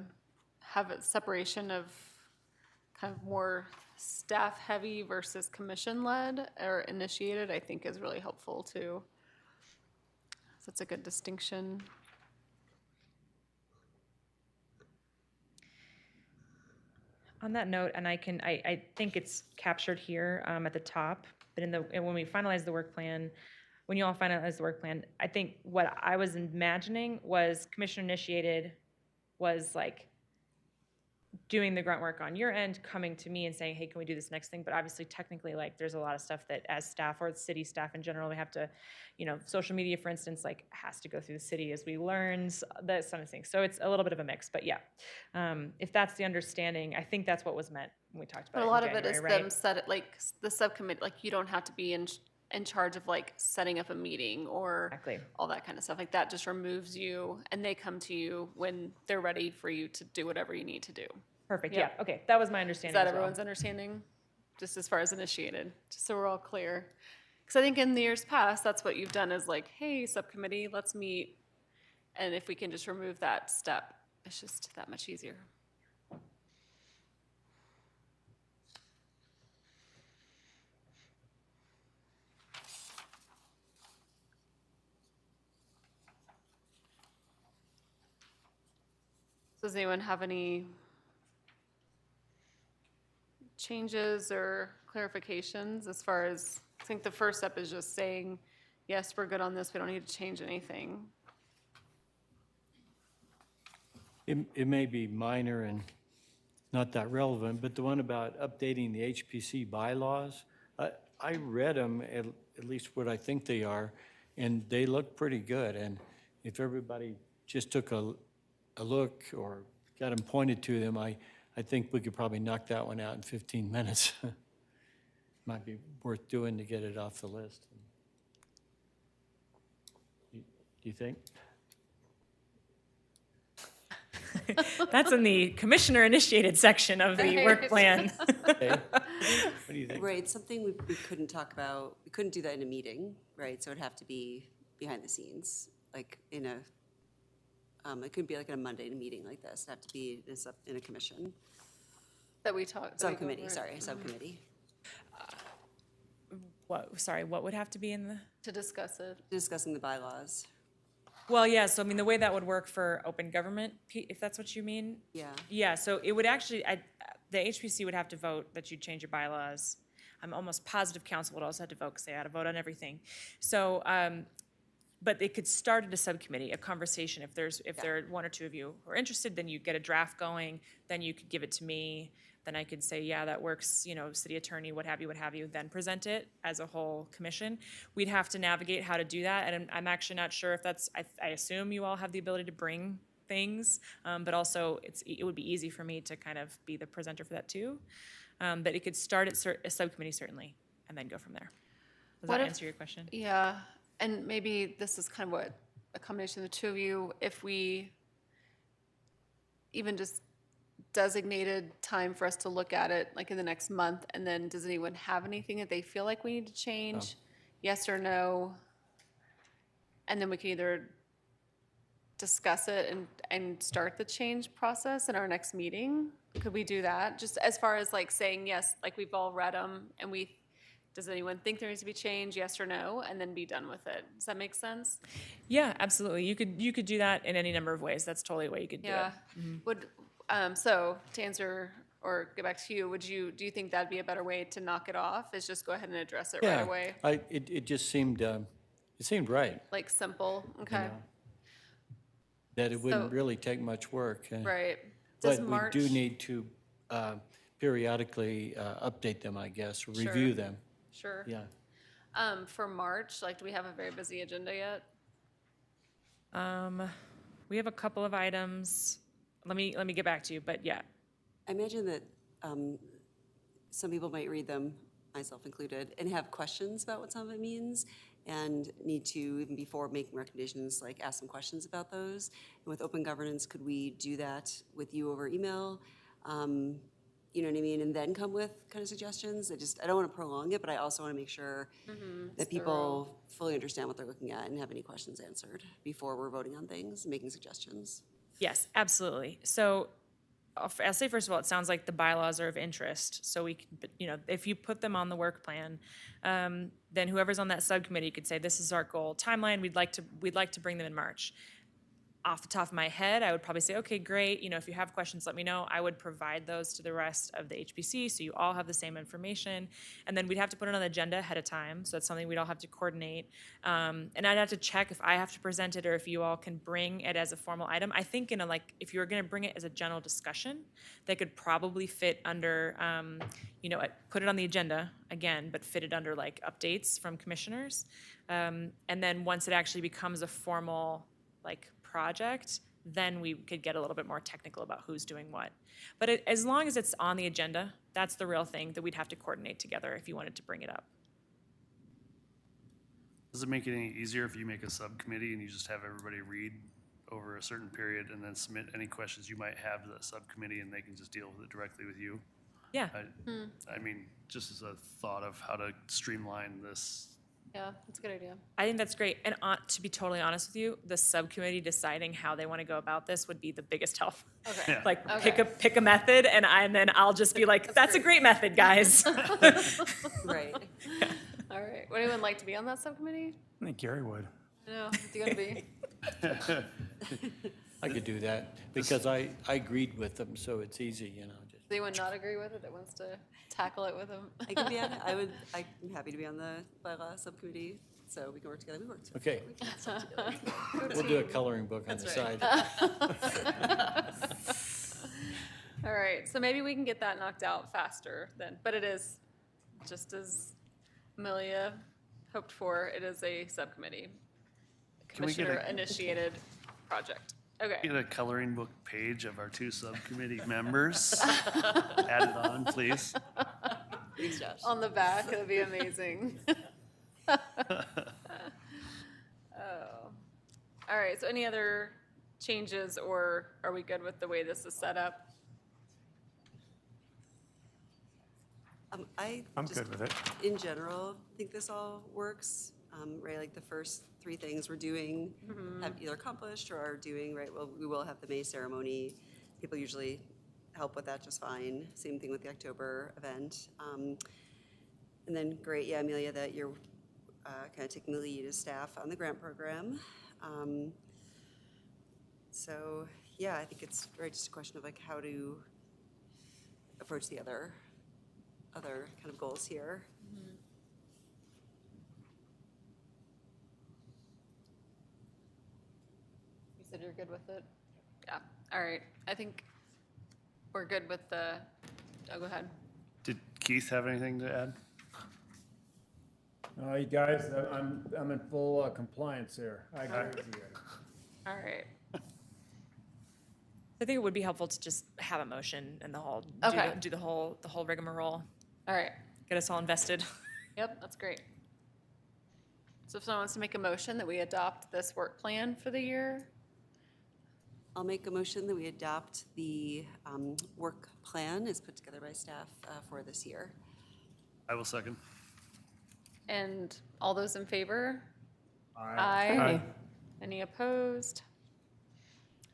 have a separation of kind of more staff-heavy versus commission-led or initiated, I think is really helpful too. So it's a good distinction. On that note, and I think it's captured here at the top, but when we finalize the work plan, when you all finalize the work plan, I think what I was imagining was commission initiated was like doing the grunt work on your end, coming to me and saying, hey, can we do this next thing? But obviously, technically, like there's a lot of stuff that as staff or city staff in general, we have to, social media, for instance, like has to go through the city as we learn, that sort of thing. So it's a little bit of a mix, but yeah. If that's the understanding, I think that's what was meant when we talked about it But a lot in of it is January, them set it, like the subcommittee, like you don't have to be in charge of like setting up a meeting or Exactly. all that kind of stuff. Like that just removes you and they come to you when they're ready for you to do whatever you need to do. Perfect, Yeah. yeah, okay, that was my Is understanding that as well. everyone's understanding? Just as far as initiated, just so we're all clear. Because I think in the years past, that's what you've done is like, hey, subcommittee, let's meet. And if we can just remove that step, it's just that much easier. Does anyone have any changes or clarifications as far as, I think the first step is just saying, yes, we're good on this, we don't need to change anything. It may be minor and not that relevant, but the one about updating the HPC bylaws, I read them, at least what I think they are, and they look pretty good. And if everybody just took a look or got them pointed to them, I think we could probably knock that one out in 15 minutes. Might be worth doing to get it off the list. Do you think? That's in the commissioner-initiated section of the work plan. Okay. What do you think? Right, something we couldn't talk about, we couldn't do that in a meeting, right? So it'd have to be behind the scenes, like in a, it couldn't be like in a Monday meeting like this. It'd have to be in a commission. That we talked. Subcommittee, sorry, subcommittee. What would have to be in the? To discuss it. Discussing the bylaws. Well, yeah, so I mean, the way that would work for open government, if that's what you mean. Yeah. Yeah, so it would actually, the HPC would have to vote that you'd change your bylaws. I'm almost positive council would also have to vote because they had to vote on everything. So, but it could start at a subcommittee, a conversation. If there are one or two of you who are interested, then you get a draft going, then you could give it to me. Then I could say, yeah, that works, city attorney, what have you, then present it as a whole commission. We'd have to navigate how to do that, and I'm actually not sure if that's, I assume you all have the ability to bring things, but also it would be easy for me to kind of be the presenter for that too. But it could start at a subcommittee certainly, and then go from there. Does that answer your question? Yeah, and maybe this is kind of what a combination of the two of you, if we even just designated time for us to look at it like in the next month, and then does anyone have anything that they feel like we need to change? Yes or no? And then we can either discuss it and start the change process in our next meeting. Could we do that? Just as far as like saying yes, like we've all read them, and does anyone think there needs to be change, yes or no, and then be done with it? Does that make sense? Yeah, absolutely. You could do that in any number of ways. That's totally a way you could do it. Yeah. So to answer or get back to you, do you think that'd be a better way to knock it off? Is just go ahead and address it right away? It just seemed, it seemed right. Like simple, okay. That it wouldn't really take much work. Right. But we do need to periodically update them, I guess, review them. Sure. Yeah. For March, like, do we have a very busy agenda yet? We have a couple of items. Let me get back to you, but yeah. I imagine that some people might read them, myself included, and have questions about what some of it means, and need to, even before making recommendations, like ask some questions about those. And with open governance, could we do that with you over email? You know what I mean? And then come with kind of suggestions. I don't want to prolong it, but I also want to make sure that people fully understand what they're looking at and have any questions answered before we're voting on things, making suggestions. Yes, absolutely. So I'll say, first of all, it sounds like the bylaws are of interest. So we can, if you put them on the work plan, then whoever's on that subcommittee could say, this is our goal timeline. We'd like to bring them in March. Off the top of my head, I would probably say, okay, great. If you have questions, let me know. I would provide those to the rest of the HPC so you all have the same information. And then we'd have to put it on the agenda ahead of time. So that's something we'd all have to coordinate. And I'd have to check if I have to present it or if you all can bring it as a formal item. I think if you were going to bring it as a general discussion, they could probably fit under, put it on the agenda again, but fit it under like updates from commissioners. And then once it actually becomes a formal project, then we could get a little bit more technical about who's doing what. But as long as it's on the agenda, that's the real thing that we'd have to coordinate together if you wanted to bring it up. Does it make it any easier if you make a subcommittee and you just have everybody read over a certain period and then submit any questions you might have to the subcommittee and they can just deal with it directly with you? Yeah. I mean, just as a thought of how to streamline this. Yeah, that's a good idea. I think that's great. And to be totally honest with you, the subcommittee deciding how they want to go about this would be the biggest help. Okay. Yeah. Pick a method, and then I'll just be like, that's a great method, guys. Right. All right. Would anyone like to be on that subcommittee? I think Gary would. No, do you want to be? I could do that because I agreed with them, so it's easy, Does anyone not agree with it that wants to tackle it with them? I can be on it. I'm happy to be on the bylaw subcommittee, so we can work together. We work together. Okay. We can work together. We'll do a coloring book on the side. All right, so maybe we can get that knocked out faster then. But it is, just as Amelia hoped for, it is a subcommittee. Can we get a- commissioner-initiated project. Okay. Get a coloring book page of our 2 subcommittee members. Add it on, please. Thanks, Josh. On the back, that'd be amazing. Oh. All right, so any other changes, or are we good with the way this is set up? I'm just, good with it. in general, think this all works, right? Like the first 3 things we're doing have either accomplished or are doing, right? Well, we will have the May ceremony. People usually help with that just fine. Same thing with the October event. And then great, yeah, Amelia, that you're kind of taking the lead as staff on the grant program. So yeah, I think it's right, just a question of like how to approach the other kind of goals here. You said you're good with it? Yeah, all right. I think we're good with the, oh, go ahead. Did Keith have anything to add? No, you guys, I'm in full compliance here. I agree with you. All right. I think it would be helpful to just have a motion and the whole, Okay. do the whole rigmarole, All right. get us all invested. Yep, that's great. So if someone wants to make a motion that we adopt this work plan for the year, I'll make a motion that we adopt the work plan as put together by staff for this year. I will second. and all those in favor? Aye. Any opposed?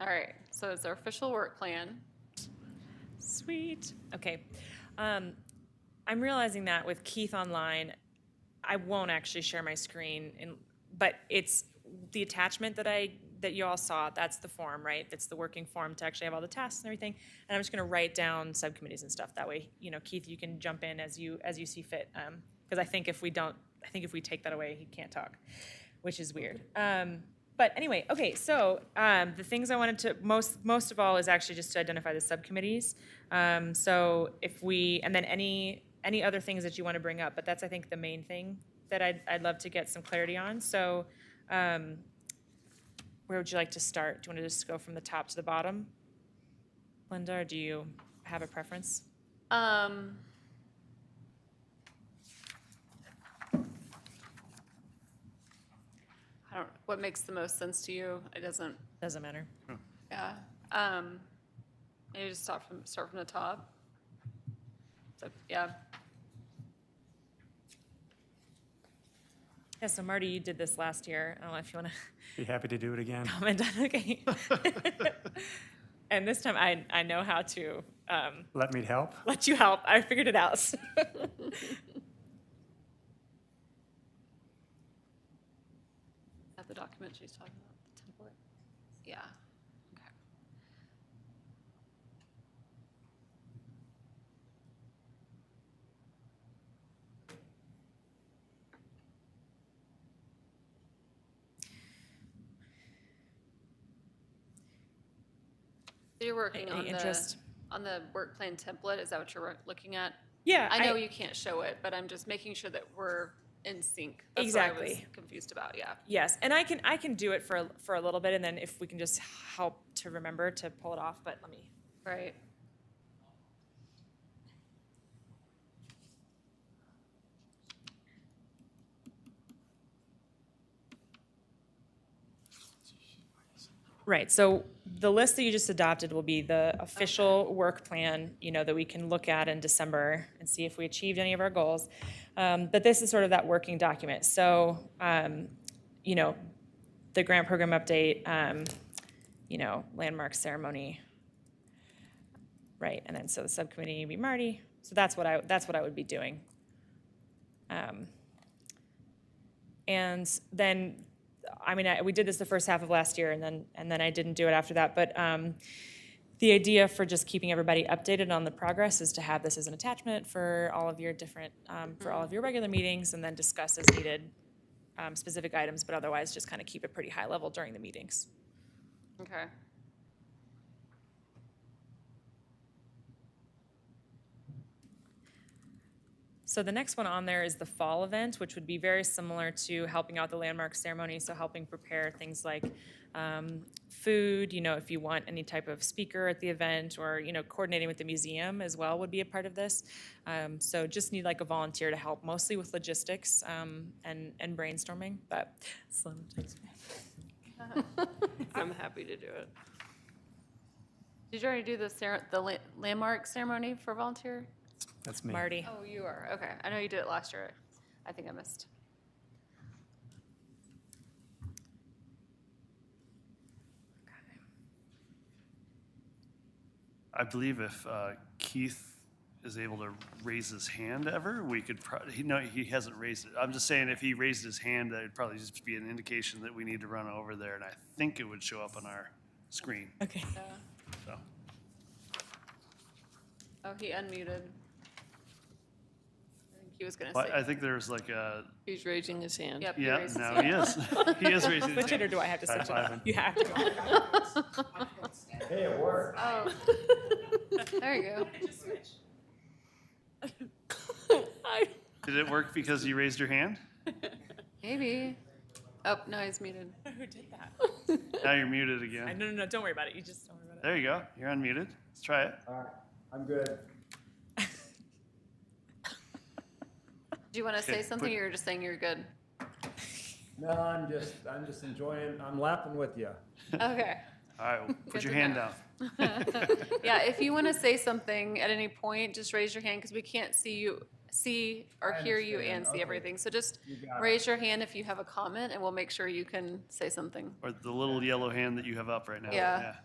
All right, so it's our official work plan. Sweet. Okay. I'm realizing that with Keith online, I won't actually share my screen, but it's the attachment that you all saw. That's the form, right? That's the working form to actually have all the tasks and everything. And I'm just going to write down subcommittees and stuff. That way, Keith, you can jump in as you see fit. Because I think if we take that away, he can't talk, which is weird. But anyway, okay, so the things I wanted to, most of all is actually just to identify the subcommittees. So and then any other things that you want to bring up, but that's, I think, the main thing that I'd love to get some clarity on. So where would you like to start? Do you want to just go from the top to the bottom? Linda, or do you have a preference? What makes the most sense to you? It doesn't matter. Yeah. Maybe just start from the top. So, yeah. Yeah, so Marty, you did this last year. I don't know if you want to Be happy to do it again. comment on it. Okay. And this time I know how to Let me help. let you help. I figured it out. At the document she's talking about, the template? Yeah. Okay. So you're working Any interest? on the work plan template, is that what you're looking at? Yeah, I know you can't show it, but I'm just making sure that we're in sync. That's what I was Exactly. confused about, yeah. Yes, and I can do it for a little bit, and then if we can just help to remember to pull it off. But let me. Right. Right, so the list that you just adopted will be the official work plan, that we can look at in December and see if we achieved any of our goals. But this is sort of that working document. So, the grant program update, landmark ceremony, right? And then so the subcommittee would be Marty. So that's what I would be doing. And then, we did this the first half of last year, and then I didn't do it after that. But the idea for just keeping everybody updated on the progress is to have this as an attachment for all of your different, for all of your regular meetings, and then discuss as needed specific items, but otherwise just kind of keep it pretty high level during the meetings. Okay. So the next one on there is the fall event, which would be very similar to helping out the landmark ceremony, so helping prepare things like food, if you want any type of speaker at the event, or, coordinating with the museum as well would be a part of this. So just need like a volunteer to help, mostly with logistics and brainstorming, but Slim takes me. I'm happy to do it. Did you already do the landmark ceremony for volunteer? That's me. Marty. Oh, you are, okay. I know you did it last year. I think I missed. I believe if Keith is able to raise his hand ever, we could probably, no, he hasn't raised it. I'm just saying if he raised his hand, that would probably just be an indication that we need to run over there, and I think it would show up on our screen, Okay. so. Oh, he unmuted. I think he was gonna But I say. think there's like a, He's raising his hand. Yep, he yeah, raised his now hand. he is. He is raising his Switch it, or hand. do I have to switch it? High-fiving. You have to go. Hey, it worked. Oh. There you go. Did it work because you raised your hand? Maybe. Oh, no, he's muted. Who did that? Now you're muted again. No, don't worry about it. You just don't worry about it. There you go. You're unmuted. Let's try it. All right, I'm good. Do you want to say Okay, something, put- or you're just saying you're good? No, I'm just enjoying, I'm laughing with you. Okay. All right, well, Good put your to hand know. down. Yeah, if you want to say something at any point, just raise your hand, because we can't see or I hear you understand. and see Okay. everything. So just You got it. raise your hand if you have a comment, and we'll make sure you can say something. Or the little yellow hand that you have up right now. Yeah.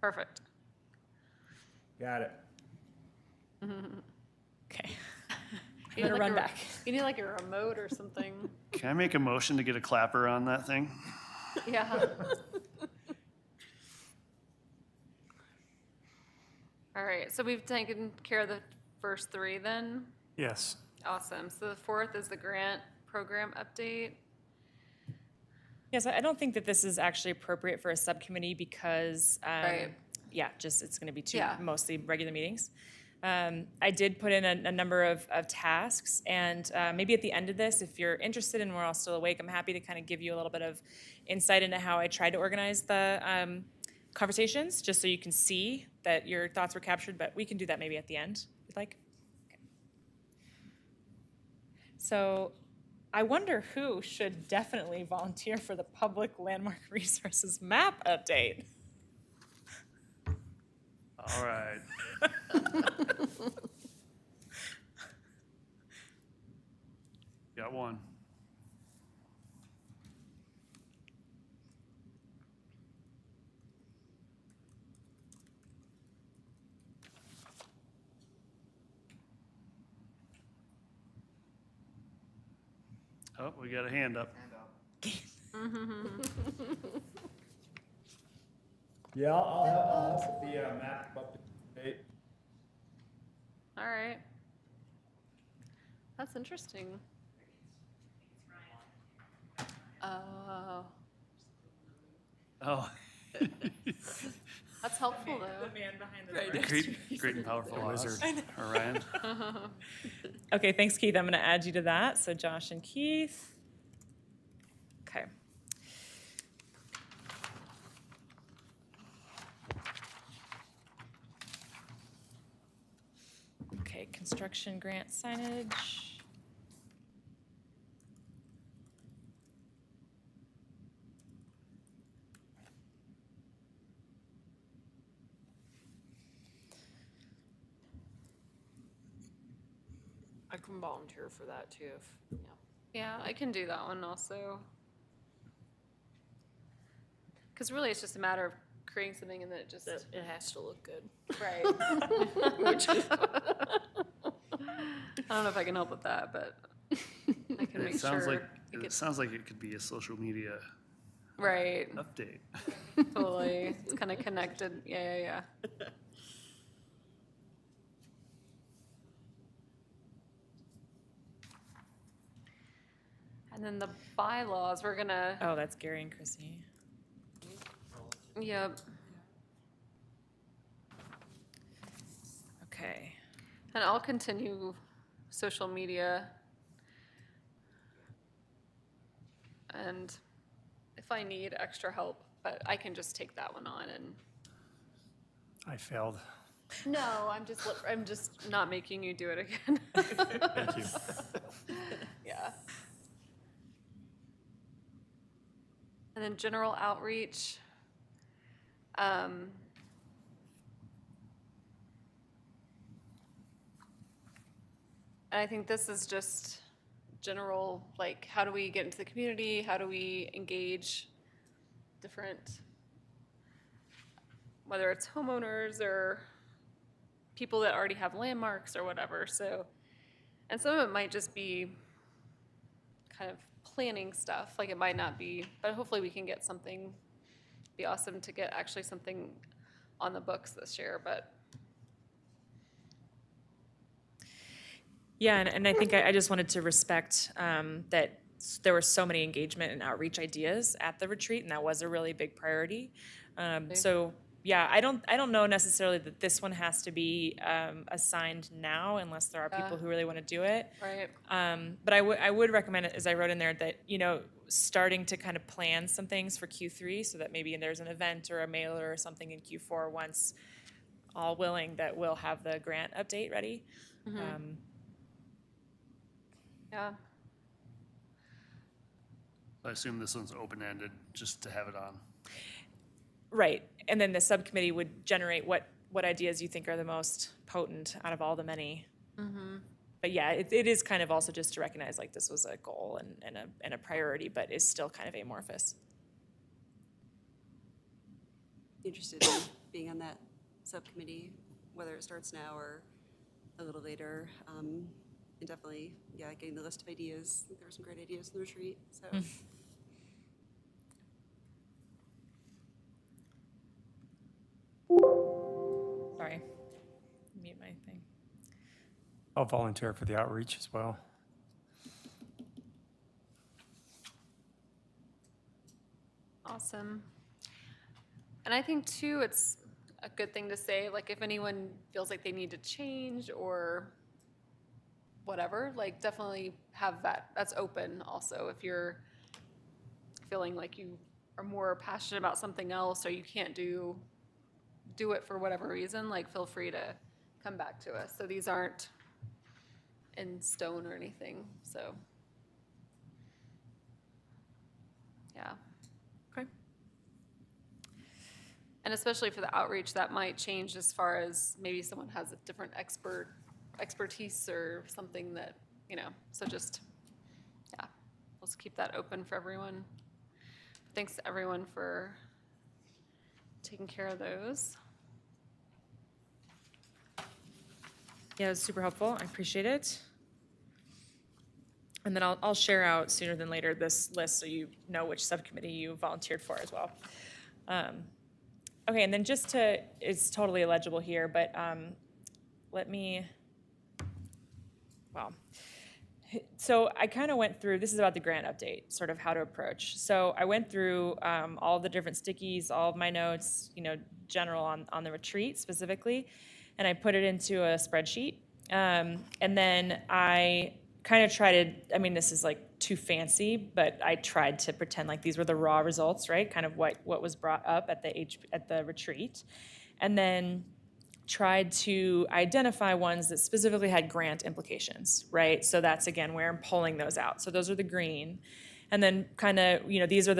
Perfect. Got it. Okay. You I'm gonna need run a- back. You need like a remote or something. Can I make a motion to get a clapper on that thing? Yeah. All right, so we've taken care of the first three then? Yes. Awesome. So the fourth is the grant program update. Yes, I don't think that this is actually appropriate for a subcommittee because, Right. yeah, just it's going to be two Yeah. mostly regular meetings. I did put in a number of tasks, and maybe at the end of this, if you're interested and we're all still awake, I'm happy to kind of give you a little bit of insight into how I tried to organize the conversations, just so you can see that your thoughts were captured, but we can do that maybe at the end, if you'd like. Okay. So I wonder who should definitely volunteer for the public landmark resources map update. All right. Got one. Oh, we got a hand up. Yeah, I'll help with the map update. All right. That's interesting. Oh, Oh. that's helpful though. man behind Great and powerful wizard. Orion. Okay, thanks, Keith. I'm going to add you to that. So Josh and Keith. Okay. Okay, construction grant signage. I can volunteer for that too, if, yeah. Yeah, I can do that one also. Because really, it's just a matter of creating something and then it just, It has to look good. right. I don't know if I can help with that, but I can It make sounds sure like, it it gets, sounds like it could be a social media right, update. totally. It's kind of connected. Yeah. And then the bylaws, we're gonna, Oh, that's Gary and Chrissy. yep. Okay. And I'll continue social media. And if I need extra help, but I can just take that one on and. I failed. No, I'm just not making you do it again. Thank you. Yeah. And then general outreach. And I think this is just general, like, how do we get into the community? How do we engage different, whether it's homeowners or people that already have landmarks or whatever. So, and some of it might just be kind of planning stuff, like it might not be, but hopefully we can get something. Be awesome to get actually something on the books this year, but. Yeah, and I think I just wanted to respect that there were so many engagement and outreach ideas at the retreat, and that was a really big priority. So yeah, I don't know necessarily that this one has to be assigned now, unless there are people who really want to do it. Right. But I would recommend it, as I wrote in there, that starting to kind of plan some things for Q3, so that maybe there's an event or a mailer or something in Q4 once all willing that we'll have the grant update ready. Mm-hmm. Yeah. I assume this one's open-ended, just to have it on. Right, and then the subcommittee would generate what ideas you think are the most potent out of all the many. Mm-hmm. But yeah, it is kind of also just to recognize like this was a goal and a priority, but is still kind of amorphous. Interested in being on that subcommittee, whether it starts now or a little later. And definitely, yeah, getting the list of ideas. I think there were some great ideas in the retreat, so. Sorry, mute my thing. I'll volunteer for the outreach as well. Awesome. And I think too, it's a good thing to say, like if anyone feels like they need to change or whatever, like definitely have that's open also. If you're feeling like you are more passionate about something else or you can't do it for whatever reason, like feel free to come back to us. So these aren't in stone or anything, so. Yeah. Okay. And especially for the outreach, that might change as far as maybe someone has a different expertise or something that, so just, yeah, let's keep that open for everyone. Thanks to everyone for taking care of those. Yeah, it was super helpful. I appreciate it. And then I'll share out sooner than later this list so you know which subcommittee you volunteered for as well. Okay, and then it's totally illegible here, but so I kind of went through, this is about the grant update, sort of how to approach. So I went through all the different stickies, all of my notes, general on the retreat specifically, and I put it into a spreadsheet. And then I kind of this is like too fancy, but I tried to pretend like these were the raw results, right? Kind of what was brought up at the retreat. And then tried to identify ones that specifically had grant implications, right? So that's, again, where I'm pulling those out. So those are the green. And then kind of, these up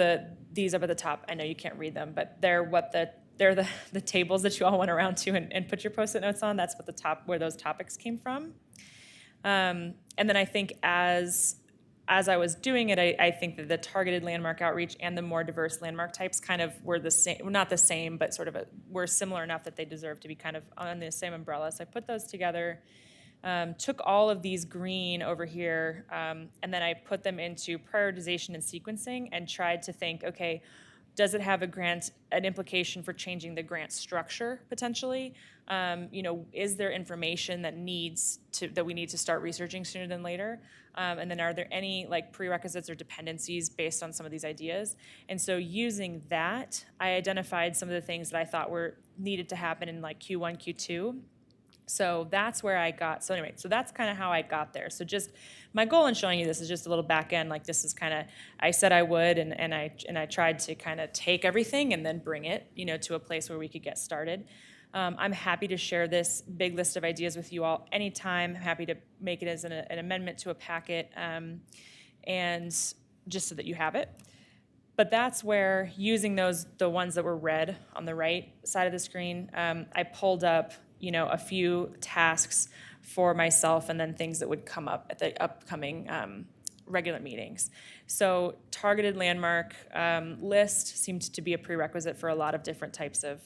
at the top. I know you can't read them, but they're the tables that you all went around to and put your Post-it notes on. That's what where those topics came from. And then I think as I was doing it, I think that the targeted landmark outreach and the more diverse landmark types kind of were the same, well, not the same, but sort of were similar enough that they deserve to be kind of on the same umbrella. So I put those together, took all of these green over here, and then I put them into prioritization and sequencing and tried to think, okay, does it have an implication for changing the grant structure potentially? Is there information that we need to start researching sooner than later? And then are there any prerequisites or dependencies based on some of these ideas? And so using that, I identified some of the things that I thought needed to happen in Q1, Q2. So that's where I got, so anyway, so that's kind of how I got there. So just, my goal in showing you this is just a little back end, like this is kind of, I said I would, and I tried to kind of take everything and then bring it, to a place where we could get started. I'm happy to share this big list of ideas with you all anytime. I'm happy to make it as an amendment to a packet, and just so that you have it. But that's where, using the ones that were red on the right side of the screen, I pulled up, a few tasks for myself and then things that would come up at the upcoming regular meetings. So targeted landmark list seemed to be a prerequisite for a lot of different types of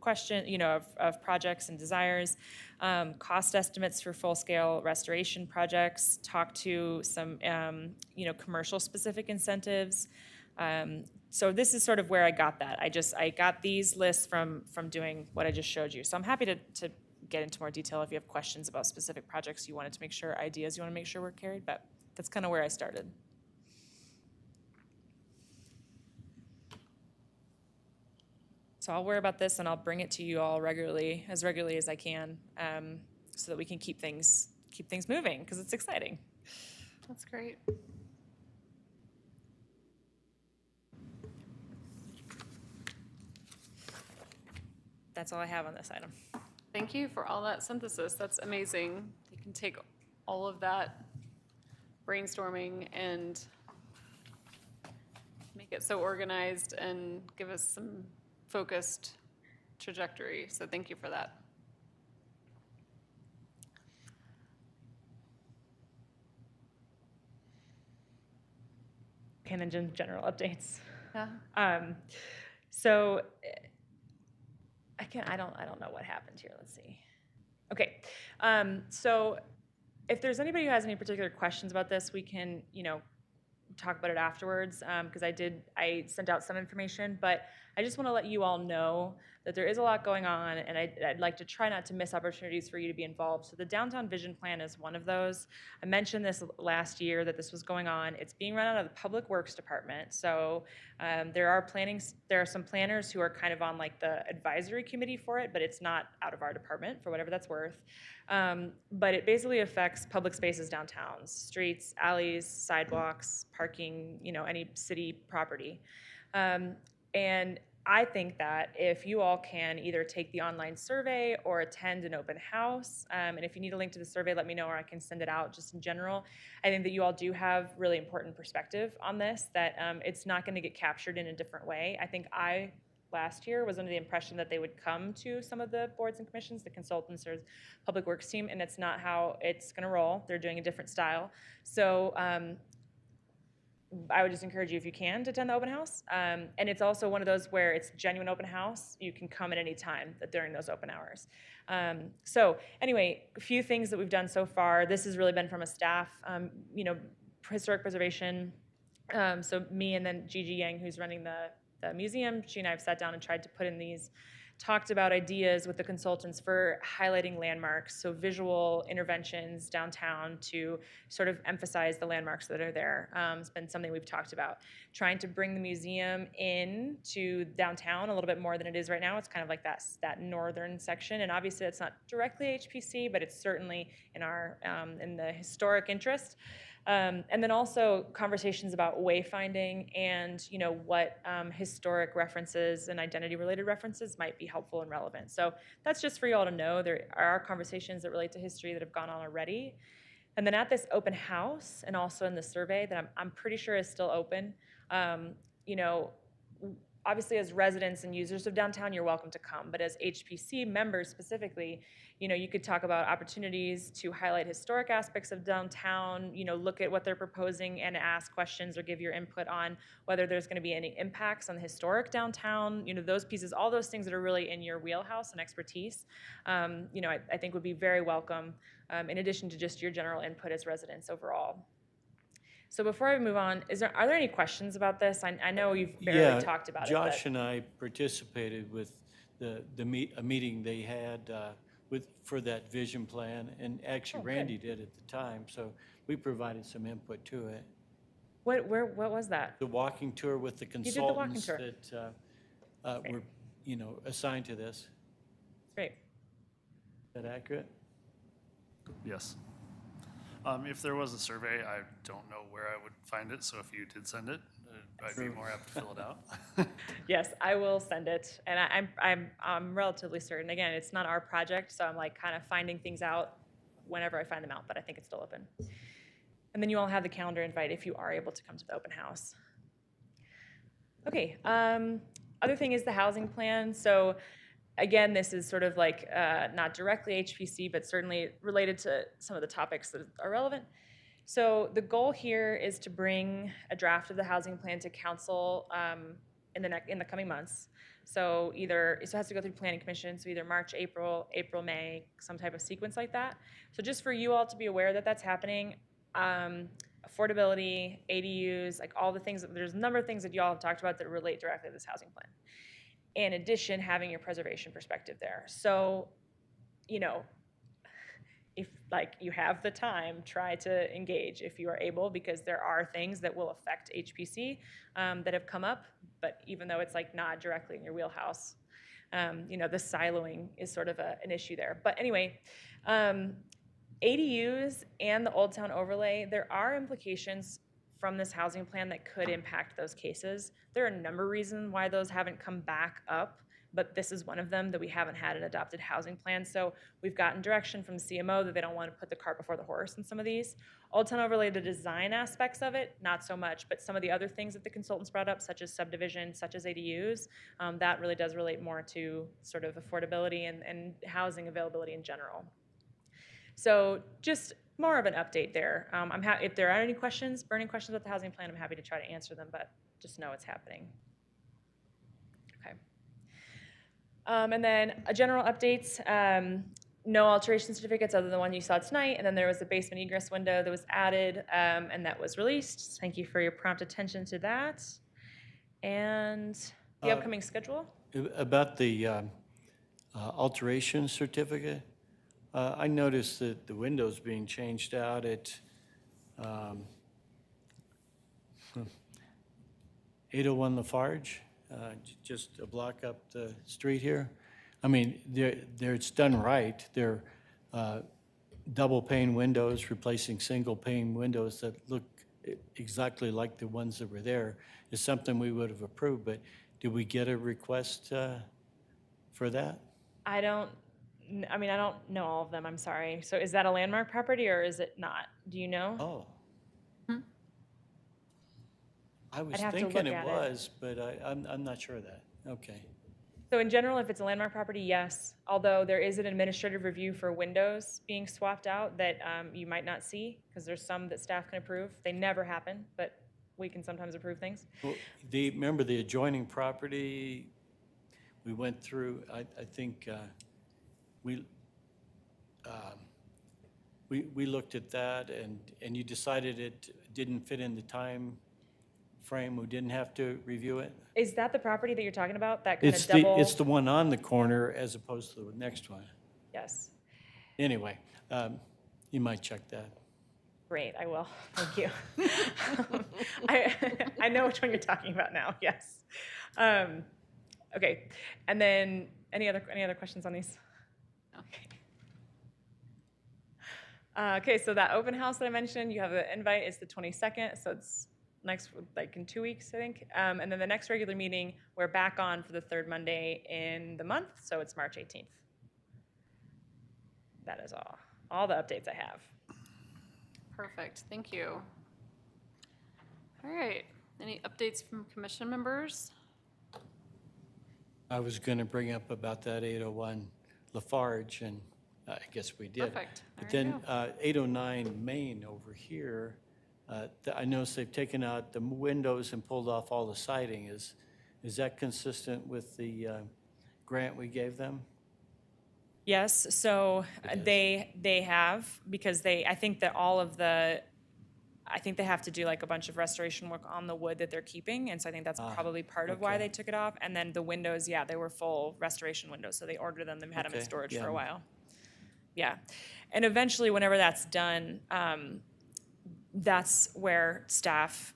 of projects and desires. Cost estimates for full-scale restoration projects, talk to some, commercial specific incentives. So this is sort of where I got that. I got these lists from doing what I just showed you. So I'm happy to get into more detail if you have questions about specific projects you wanted to make sure, ideas you want to make sure were carried, but that's kind of where I started. So I'll worry about this and I'll bring it to you all regularly as I can, so that we can keep things moving, because it's exciting. That's great. That's all I have on this item. Thank you for all that synthesis. That's amazing. You can take all of that brainstorming and make it so organized and give us some focused trajectory. So thank you for that. And then general updates. Yeah. So I don't know what happened here. Let's see. Okay. So if there's anybody who has any particular questions about this, we can, talk about it afterwards, because I sent out some information, but I just want to let you all know that there is a lot going on, and I'd like to try not to miss opportunities for you to be involved. So the Downtown Vision Plan is one of those. I mentioned this last year that this was going on. It's being run out of the Public Works Department. So there are some planners who are kind of on like the advisory committee for it, but it's not out of our department, for whatever that's worth. But it basically affects public spaces downtown, streets, alleys, sidewalks, parking, any city property. And I think that if you all can either take the online survey or attend an open house, and if you need a link to the survey, let me know, or I can send it out just in general. I think that you all do have really important perspective on this, that it's not going to get captured in a different way. I think last year was under the impression that they would come to some of the boards and commissions, the consultants or public works team, and it's not how it's going to roll. They're doing a different style. So I would just encourage you, if you can, to attend the open house. And it's also one of those where it's genuine open house. You can come at any time during those open hours. So anyway, a few things that we've done so far. This has really been from a staff, historic preservation. So me and then Gigi Yang, who's running the museum, she and I have sat down and tried to put in these, talked about ideas with the consultants for highlighting landmarks, so visual interventions downtown to sort of emphasize the landmarks that are there. It's been something we've talked about. Trying to bring the museum in to downtown a little bit more than it is right now. It's kind of like that northern section, and obviously it's not directly HPC, but it's certainly in our in the historic interest. And then also conversations about wayfinding and what historic references and identity-related references might be helpful and relevant. So that's just for you all to know. There are conversations that relate to history that have gone on already. And then at this open house, and also in the survey that I'm pretty sure is still open, obviously as residents and users of downtown, you're welcome to come. But as HPC members specifically, you could talk about opportunities to highlight historic aspects of downtown, look at what they're proposing and ask questions or give your input on whether there's going to be any impacts on the historic downtown, those pieces, all those things that are really in your wheelhouse and expertise, I think would be very welcome, in addition to just your general input as residents overall. So before I move on, are there any questions about this? I know you've barely talked about Josh it. and I participated with a meeting they had for that vision plan, and actually Randy did at the time, so we provided some input to it. What was that? The walking tour with the did the walking consultants tour. that were assigned to this. Great. Is that accurate? Yes. If there was a survey, I don't know where I would find it, so if you did send it, I'd be more apt to fill it out. Yes, I will send it, and I'm relatively certain. Again, it's not our project, so I'm like kind of finding things out whenever I find them out, but I think it's still open. And then you all have the calendar invite if you are able to come to the open house. Okay, other thing is the housing plan. So again, this is sort of like not directly HPC, but certainly related to some of the topics that are relevant. So the goal here is to bring a draft of the housing plan to council in the coming months. So it has to go through planning commission, so either March, April, May, some type of sequence like that. So just for you all to be aware that that's happening, affordability, ADUs, like all the things, there's a number of things that you all have talked about that relate directly to this housing plan. In addition, having your preservation perspective there. So, you know, if like you have the time, try to engage if you are able, because there are things that will affect HPC that have come up, but even though it's like not directly in your wheelhouse, you know, the siloing is sort of an issue there. But anyway, ADUs and the Old Town overlay, there are implications from this housing plan that could impact those cases. There are a number of reasons why those haven't come back up, but this is one of them, that we haven't had an adopted housing plan. So we've gotten direction from the CMO that they don't want to put the cart before the horse in some of these. Old Town overlay, the design aspects of it, not so much, but some of the other things that the consultants brought up, such as subdivision, such as ADUs, that really does relate more to sort of affordability and housing availability in general. So just more of an update there. If there are any questions, burning questions about the housing plan, I'm happy to try to answer them, but just know it's happening. Okay. And then general updates, no alteration certificates other than the one you saw tonight, and then there was a basement egress window that was added, and that was released. Thank you for your prompt attention to that. And the upcoming schedule? About the alteration certificate, I noticed that the window's being changed out at 801 Lafarge, just a block up the street here. I mean, it's done right. They're double pane windows replacing single pane windows that look exactly like the ones that were there. Is something we would have approved, but did we get a request for that? I don't know all of them, I'm sorry. So is that a landmark property or is it not? Do you know? Oh. I was I'd have to thinking look it at it. was, but I'm not sure of that. Okay. So in general, if it's a landmark property, yes. Although there is an administrative review for windows being swapped out that you might not see, because there's some that staff can approve. They never happen, but we can sometimes approve things. Well, remember the adjoining property, we went through, I think we looked at that and you decided it didn't fit in the time frame, we didn't have to review it? Is that the property that you're talking about? That kind of double? It's the one on the corner as opposed to the next one. Yes. Anyway, you might check that. Great, I will. Thank you. I know which one you're talking about now. Yes. Okay. And then any other questions on these? Okay. Okay. So that open house that I mentioned, you have an invite. It's the 22nd, so it's next, like in 2 weeks, I think. And then the next regular meeting, we're back on for the third Monday in the month, so it's March 18th. That is all the updates I have. Perfect, thank you. All right, any updates from commission members? I was going to bring up about that 801 Lafarge, and I guess we did. Perfect. But There you then 809 Main over here, I noticed they've taken out the windows and pulled off all the siding. Is that consistent with the grant we gave them? Yes, so they have, because I think they have to do like a bunch of restoration work on the wood that they're keeping, and so I think that's probably part of why okay. they took it off. And then the windows, yeah, they were full restoration windows, so they ordered them, they had them in Okay, storage yeah. for a while. Yeah, and eventually, whenever that's done, that's where staff,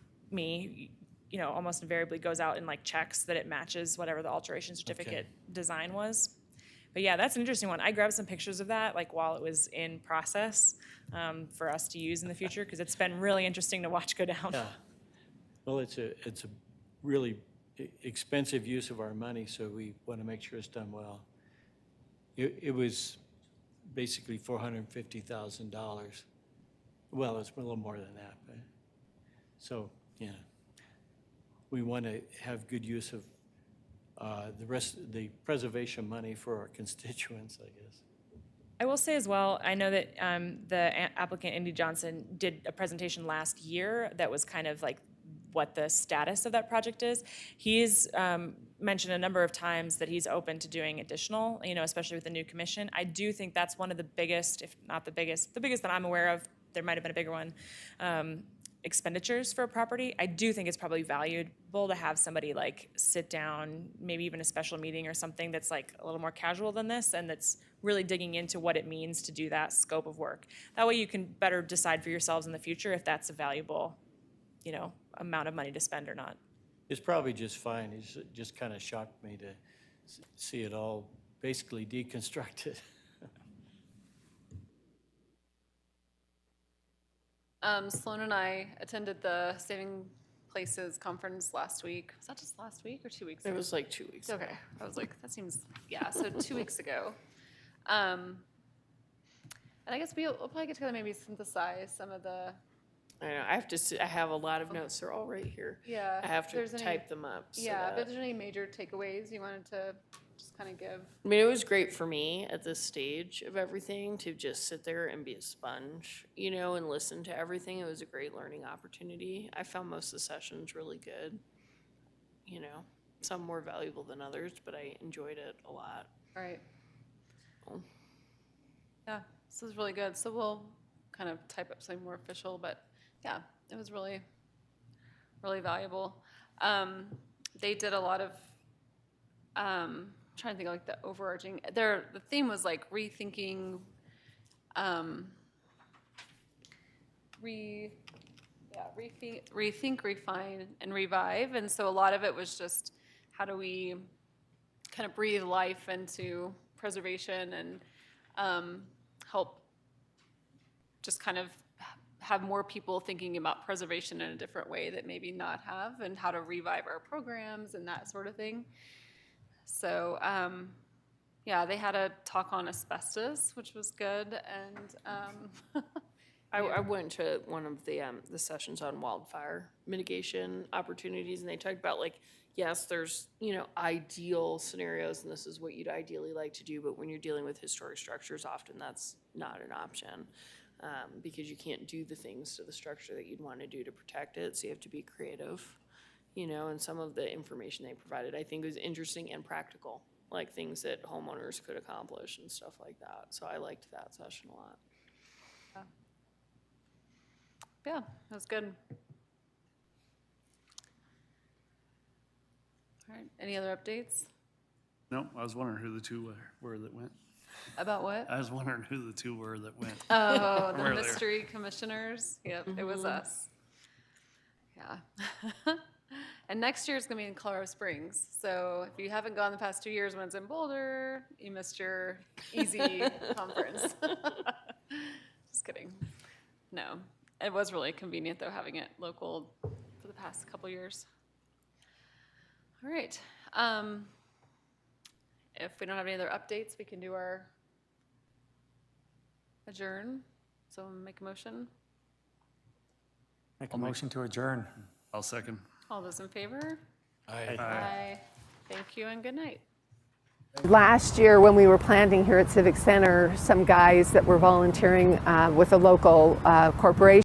almost invariably goes out and like checks that it matches whatever the alteration certificate design was. But yeah, that's an interesting one. I grabbed some pictures of that like while it was in process for us to use in the future because it's been really interesting to watch go down. Yeah. Well, it's a really expensive use of our money, so we want to make sure it's done well. It was basically $450,000. Well, it's a little more than that, but so yeah, we want to have good use of the preservation money for our constituents, I guess. I will say as well, I know that the applicant, Indy Johnson, did a presentation last year that was kind of like what the status of that project is. He's mentioned a number of times that he's open to doing additional, especially with the new commission. I do think that's one of the biggest, if not the biggest that I'm aware of, there might have been a bigger one, expenditures for a property. I do think it's probably valuable to have somebody like sit down, maybe even a special meeting or something that's like a little more casual than this and that's really digging into what it means to do that scope of work. That way you can better decide for yourselves in the future if that's a valuable, amount of money to spend or not. It's probably just fine. It's just kind of shocked me to see it all basically deconstructed. Sloan and I attended the Saving Places conference last week. Was that just last week or 2 weeks ago? It was like 2 weeks ago. Okay, I was like, that seems, so 2 weeks ago. And I guess we'll probably get together, maybe synthesize some of the. I know, I have a lot of notes, they're all right here. Yeah. I have if to there's any- type them up. So Yeah, that- if there's any major takeaways you wanted to just kind of give. I mean, it was great for me at this stage of everything to just sit there and be a sponge, and listen to everything. It was a great learning opportunity. I found most of the sessions really good. Some more valuable than others, but I enjoyed it a lot. Right. So, Yeah, this is really good. So we'll kind of type up something more official, but yeah, it was really, really valuable. They did a lot of, I'm trying to think of like the overarching, the theme was like rethinking, rethink, refine, and revive. And so a lot of it was just how do we kind of breathe life into preservation and help just kind of have more people thinking about preservation in a different way that maybe not have, and how to revive our programs and that sort of thing. So yeah, they had a talk on asbestos, which was good, and I went to one of the sessions on wildfire mitigation opportunities, and they talked about like, yes, there's, ideal scenarios, and this is what you'd ideally like to do, but when you're dealing with historic structures, often that's not an option. Because you can't do the things to the structure that you'd want to do to protect it, so you have to be creative, and some of the information they provided I think was interesting and practical, like things that homeowners could accomplish and stuff like that. So I liked that session a lot. yeah, it was good. All right, any other updates? No, I was wondering who the two were that went. About what? I was wondering who the two were that went. Oh, the Earlier. mystery commissioners. Yep, it was us. Yeah. And next year is going to be in Colorado Springs. So if you haven't gone the past 2 years when it's in Boulder, you missed your easy conference. Just kidding. No, it was really convenient though having it local for the past couple years. All right. If we don't have any other updates, we can do our adjourn. So make a motion. Make a motion to adjourn. I'll second. All those in favor? Aye. Aye. Thank you and good night. Last year, when we were planting here at Civic Center, some guys that were volunteering with a local corporation